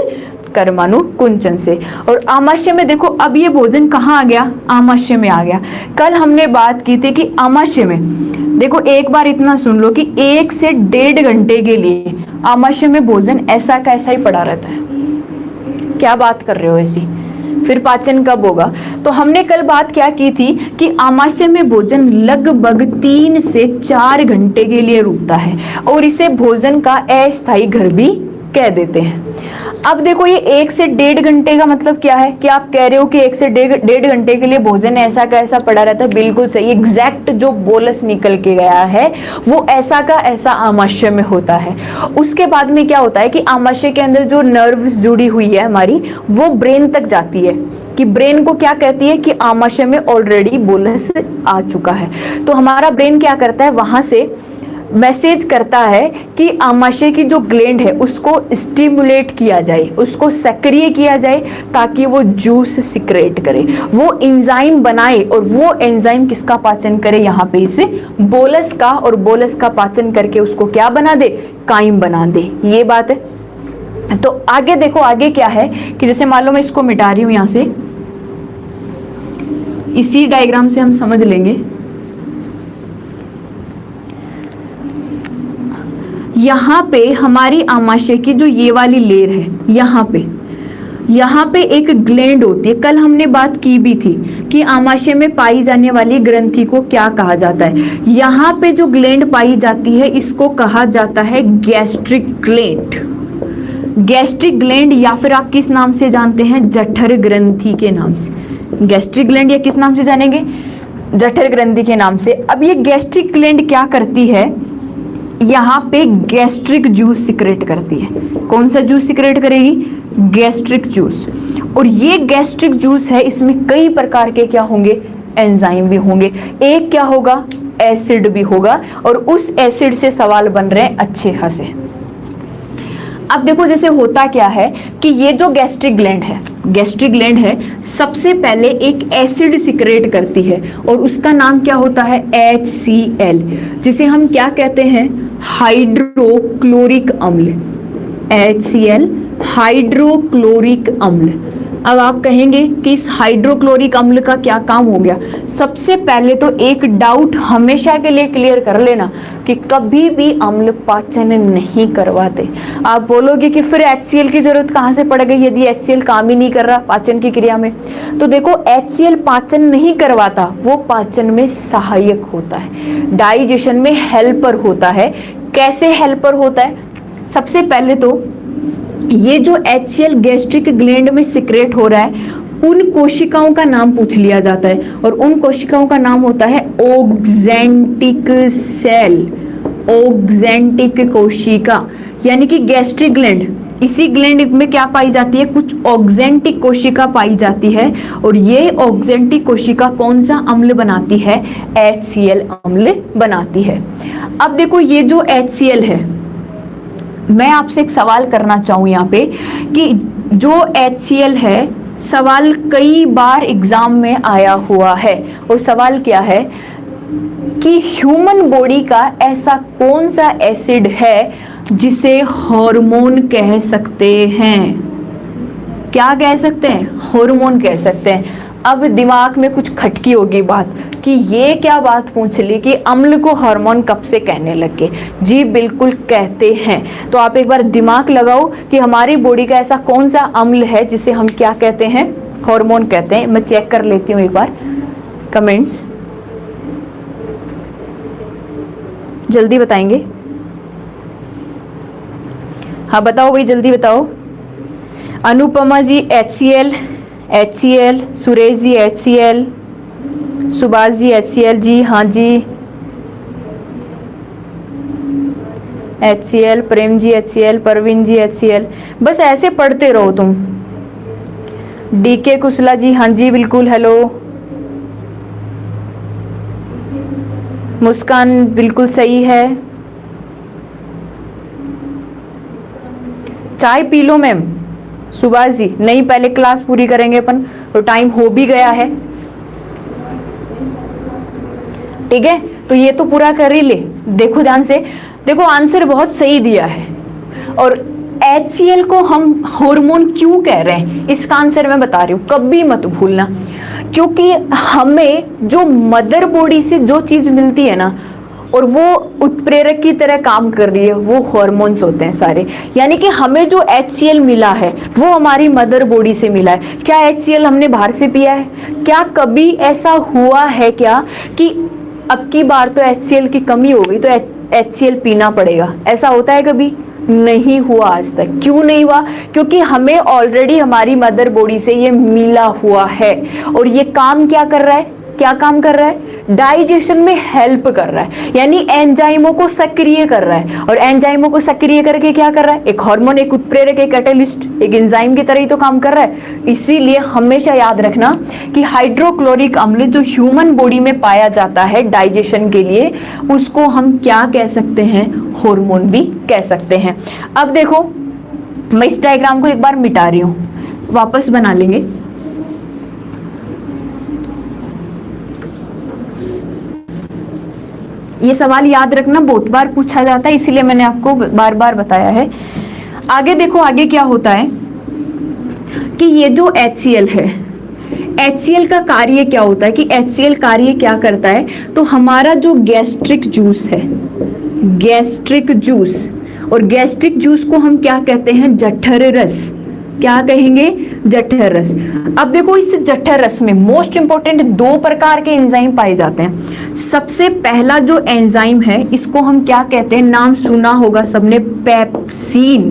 Speaker 1: कर्मानुकुंचन से। और आमाशय में देखो अब ये भोजन कहाँ आ गया, आमाशय में आ गया। कल हमने बात की थी कि आमाशय में देखो, एक बार इतना सुन लो कि 1 से 1.5 घंटे के लिए आमाशय में भोजन ऐसा का ऐसा ही पड़ा रहता है। क्या बात कर रहे हो ऐसी, फिर पाचन कब होगा। तो हमने कल बात क्या की थी कि आमाशय में भोजन लगभग 3 से 4 घंटे के लिए रुकता है, और इसे भोजन का अस्थायी घर भी कह देते हैं। अब देखो ये 1 से 1.5 घंटे का मतलब क्या है कि आप कह रहे हो कि 1 से 1.5 घंटे के लिए भोजन ऐसा का ऐसा पड़ा रहता है, बिल्कुल सही। एग्जैक्ट जो बोलस निकल के गया है वो ऐसा का ऐसा आमाशय में होता है। उसके बाद में क्या होता है कि आमाशय के अंदर जो नर्व्स जुड़ी हुई है हमारी, वो ब्रेन तक जाती है, कि ब्रेन को क्या कहती है कि आमाशय में ऑलरेडी बोलस आ चुका है। तो हमारा ब्रेन क्या करता है, वहां से मैसेज करता है कि आमाशय की जो ग्लैंड है उसको स्टिमुलेट किया जाए, उसको सक्रिय किया जाए, ताकि वो जूस सिक्रेट करे, वो एंजाइम बनाए, और वो एंजाइम किसका पाचन करे, यहाँ पे इसे बोलस का, और बोलस का पाचन करके उसको क्या बना दे, काइम बना दे। ये बात है। तो आगे देखो, आगे क्या है कि जैसे मान लो मैं इसको मिटा रही हूं, यहां से इसी डायग्राम से हम समझ लेंगे। यहाँ पे हमारी आमाशय की जो ये वाली लेयर है, यहाँ पे एक ग्लैंड होती है। कल हमने बात की भी थी कि आमाशय में पाई जाने वाली ग्रंथि को क्या कहा जाता है। यहाँ पे जो ग्लैंड पाई जाती है इसको कहा जाता है गैस्ट्रिक ग्लैंड, गैस्ट्रिक ग्लैंड, या फिर आप किस नाम से जानते हैं, जठर ग्रंथि के नाम से। गैस्ट्रिक ग्लैंड या किस नाम से जानेंगे, जठर ग्रंथि के नाम से। अब ये गैस्ट्रिक ग्लैंड क्या करती है, यहाँ पे गैस्ट्रिक जूस सिक्रेट करती है। कौन सा जूस सिक्रेट करेगी, गैस्ट्रिक जूस। और ये गैस्ट्रिक जूस है, इसमें कई प्रकार के क्या होंगे, एंजाइम भी होंगे। एक क्या होगा, एसिड भी होगा, और उस एसिड से सवाल बन रहे हैं अच्छे खासे। अब देखो जैसे होता क्या है कि ये जो गैस्ट्रिक ग्लैंड है सबसे पहले एक एसिड सिक्रेट करती है, और उसका नाम क्या होता है, HCl, जिसे हम क्या कहते हैं, हाइड्रोक्लोरिक अम्ल। HCl हाइड्रोक्लोरिक अम्ल। अब आप कहेंगे कि इस हाइड्रोक्लोरिक अम्ल का क्या काम हो गया। सबसे पहले तो एक डाउट हमेशा के लिए क्लियर कर लेना कि कभी भी अम्ल पाचन नहीं करवाते। आप बोलोगे कि फिर HCl की जरूरत कहाँ से पड़ गई यदि HCl काम ही नहीं कर रहा पाचन की क्रिया में। तो देखो HCl पाचन नहीं करवाता, वो पाचन में सहायक होता है, डाइजेशन में हेल्पर होता है। कैसे हेल्पर होता है, सबसे पहले तो ये जो HCl गैस्ट्रिक ग्लैंड में सिक्रेट हो रहा है उन कोशिकाओं का नाम पूछ लिया जाता है, और उन कोशिकाओं का नाम होता है ऑक्जेंटिक सेल, ऑक्जेंटिक कोशिका। यानी कि गैस्ट्रिक ग्लैंड, इसी ग्लैंड में क्या पाई जाती है, कुछ ऑक्जेंटिक कोशिका पाई जाती है, और ये ऑक्जेंटिक कोशिका कौन सा अम्ल बनाती है, HCl अम्ल बनाती है। अब देखो ये जो HCl है, मैं आपसे एक सवाल करना चाहूँ यहाँ पे कि जो HCl है, सवाल कई बार एग्जाम में आया हुआ है, और सवाल क्या है कि ह्यूमन बॉडी का ऐसा कौन सा एसिड है जिसे हार्मोन कह सकते हैं। क्या कह सकते हैं, हार्मोन कह सकते हैं। अब दिमाग में कुछ खटकी होगी बात कि ये क्या बात पूछ ली कि अम्ल को हार्मोन कब से कहने लगे। जी बिल्कुल कहते हैं। तो आप एक बार दिमाग लगाओ कि हमारी बॉडी का ऐसा कौन सा अम्ल है जिसे हम क्या कहते हैं, हार्मोन कहते हैं। मैं चेक कर लेती हूँ एक बार कमेंट्स, जल्दी बताएंगे। हाँ बताओ भाई, जल्दी बताओ। अनुपमा जी HCl, HCl, Suresh ji HCl, Subhash ji HCl, जी हाँ जी HCl, Prem ji HCl, Parveen ji HCl। बस ऐसे पढ़ते रहो तुम। DK कुशला जी हाँ जी बिल्कुल, हेलो। मुस्कान बिल्कुल सही है। चाय P low ma'am. Subhash ji नहीं, पहले क्लास पूरी करेंगे अपन, तो टाइम हो भी गया है। ठीक है, तो ये तो पूरा कर ही ले। देखो ध्यान से, देखो आंसर बहुत सही दिया है। और HCl को हम हार्मोन क्यों कह रहे हैं, इसका आंसर मैं बता रही हूँ, कभी मत भूलना। क्योंकि हमें जो मदर बॉडी से जो चीज मिलती है ना, और वो उत्प्रेरक की तरह काम कर रही है, वो हार्मोन्स होते हैं सारे। यानी कि हमें जो HCl मिला है वो हमारी मदर बॉडी से मिला है। क्या HCl हमने बाहर से पिया है? क्या कभी ऐसा हुआ है क्या कि अब की बार तो HCl की कमी हो गई तो HCl पीना पड़ेगा? ऐसा होता है कभी? नहीं हुआ आज तक। क्यों नहीं हुआ? क्योंकि हमें ऑलरेडी हमारी मदर बॉडी से ये मिला हुआ है। और ये काम क्या कर रहा है? क्या काम कर रहा है? डाइजेशन में हेल्प कर रहा है, यानी एंजाइमों को सक्रिय कर रहा है। और एंजाइमों को सक्रिय करके क्या कर रहा है? एक हार्मोन, एक उत्प्रेरक, एक कैटलिस्ट, एक एंजाइम की तरह ही तो काम कर रहा है। इसीलिए हमेशा याद रखना कि हाइड्रोक्लोरिक अम्ल जो ह्यूमन बॉडी में पाया जाता है डाइजेशन के लिए, उसको हम क्या कह सकते हैं? हार्मोन भी कह सकते हैं। अब देखो, मैं इस डायग्राम को एक बार मिटा रही हूं, वापस बना लेंगे। ये सवाल याद रखना, बहुत बार पूछा जाता है, इसीलिए मैंने आपको बार बार बताया है। आगे देखो, आगे क्या होता है कि ये जो HCl है, HCl का कार्य क्या होता है कि HCl कार्य क्या करता है? तो हमारा जो गैस्ट्रिक जूस है, गैस्ट्रिक जूस, और गैस्ट्रिक जूस को हम क्या कहते हैं? जठर रस। क्या कहेंगे? जठर रस। अब देखो, इस जठर रस में मोस्ट इंपॉर्टेंट 2 प्रकार के एंजाइम पाए जाते हैं। सबसे पहला जो एंजाइम है, इसको हम क्या कहते हैं? नाम सुना होगा सबने, पेप्सिन।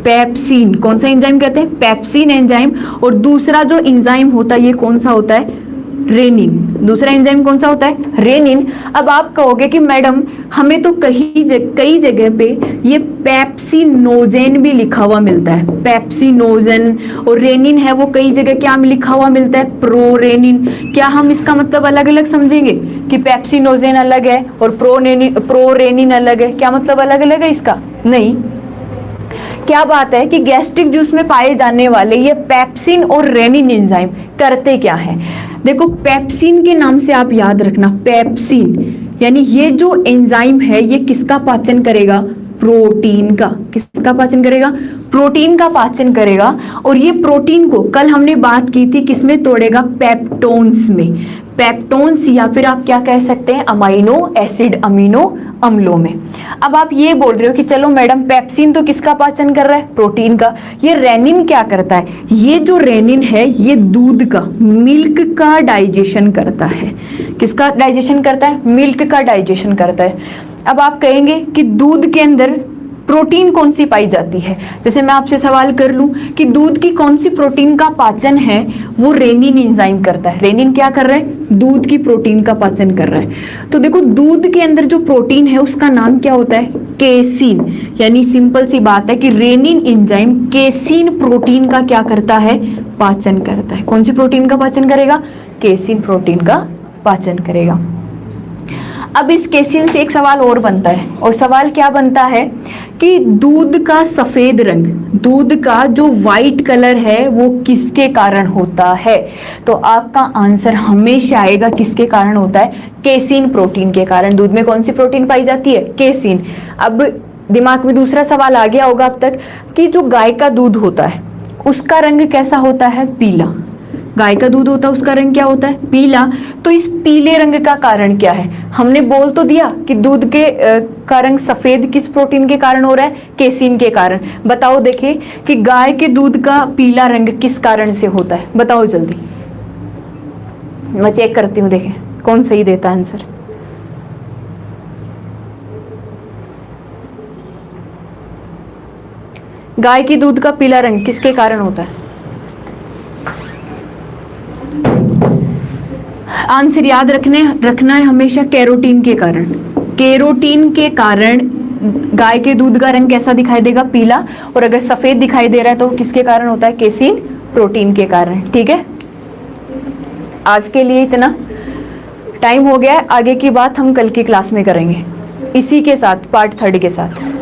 Speaker 1: पेप्सिन। कौन सा एंजाइम कहते हैं? Pepsin enzyme. और दूसरा जो एंजाइम होता है, ये कौन सा होता है? रेनिन। दूसरा एंजाइम कौन सा होता है? रेनिन। अब आप कहोगे कि मैडम हमें तो कई जगह पे ये पेप्सिनोजेन भी लिखा हुआ मिलता है, पेप्सिनोजेन। और रेनिन है वो कई जगह क्या लिखा हुआ मिलता है? प्रोरेनिन। क्या हम इसका मतलब अलग अलग समझेंगे कि पेप्सिनोजेन अलग है और प्रोरेनिन अलग है? क्या मतलब अलग अलग है इसका? नहीं। क्या बात है कि गैस्ट्रिक जूस में पाए जाने वाले ये पेप्सिन और रेनिन एंजाइम करते क्या है? देखो, पेप्सिन के नाम से आप याद रखना, पेप्सिन यानी ये जो एंजाइम है ये किसका पाचन करेगा? प्रोटीन का। किसका पाचन करेगा? प्रोटीन का पाचन करेगा। और ये प्रोटीन को कल हमने बात की थी किसमें तोड़ेगा? पेप्टोन्स में। पेप्टोन्स या फिर आप क्या कह सकते हैं? अमाइनो एसिड, अमीनो अम्लों में। अब आप ये बोल रहे हो कि चलो मैडम पेप्सिन तो किसका पाचन कर रहा है? प्रोटीन का। ये रेनिन क्या करता है? ये जो रेनिन है ये दूध का, मिल्क का डाइजेशन करता है। किसका डाइजेशन करता है? मिल्क का डाइजेशन करता है। अब आप कहेंगे कि दूध के अंदर प्रोटीन कौन सी पाई जाती है? जैसे मैं आपसे सवाल कर लूं कि दूध की कौन सी प्रोटीन का पाचन है? वो रेनिन एंजाइम करता है। रेनिन क्या कर रहा है? दूध की प्रोटीन का पाचन कर रहा है। तो देखो, दूध के अंदर जो प्रोटीन है उसका नाम क्या होता है? केसीन। यानी सिंपल सी बात है कि रेनिन एंजाइम केसीन प्रोटीन का क्या करता है? पाचन करता है। कौन सी प्रोटीन का पाचन करेगा? केसीन प्रोटीन का पाचन करेगा। अब इस केसीन से एक सवाल और बनता है, और सवाल क्या बनता है कि दूध का सफेद रंग, दूध का जो व्हाइट कलर है वो किसके कारण होता है? तो आपका आंसर हमेशा आएगा किसके कारण होता है? केसीन प्रोटीन के कारण। दूध में कौन सी प्रोटीन पाई जाती है? केसीन। अब दिमाग में दूसरा सवाल आ गया होगा अब तक कि जो गाय का दूध होता है उसका रंग कैसा होता है? पीला। गाय का दूध होता है, उसका रंग क्या होता है? पीला। तो इस पीले रंग का कारण क्या है? हमने बोल तो दिया कि दूध के का रंग सफेद किस प्रोटीन के कारण हो रहा है? केसीन के कारण। बताओ देखे कि गाय के दूध का पीला रंग किस कारण से होता है? बताओ जल्दी, मैं चेक करती हूँ, देखें कौन सही देता है आंसर। गाय की दूध का पीला रंग किसके कारण होता है? आंसर याद रखना है हमेशा, कैरोटीन के कारण। कैरोटीन के कारण गाय के दूध का रंग कैसा दिखाई देगा? पीला। और अगर सफेद दिखाई दे रहा है तो किसके कारण होता है? केसीन प्रोटीन के कारण। ठीक है, आज के लिए इतना टाइम हो गया है, आगे की बात हम कल की क्लास में करेंगे इसी के साथ, पार्ट 3 के साथ।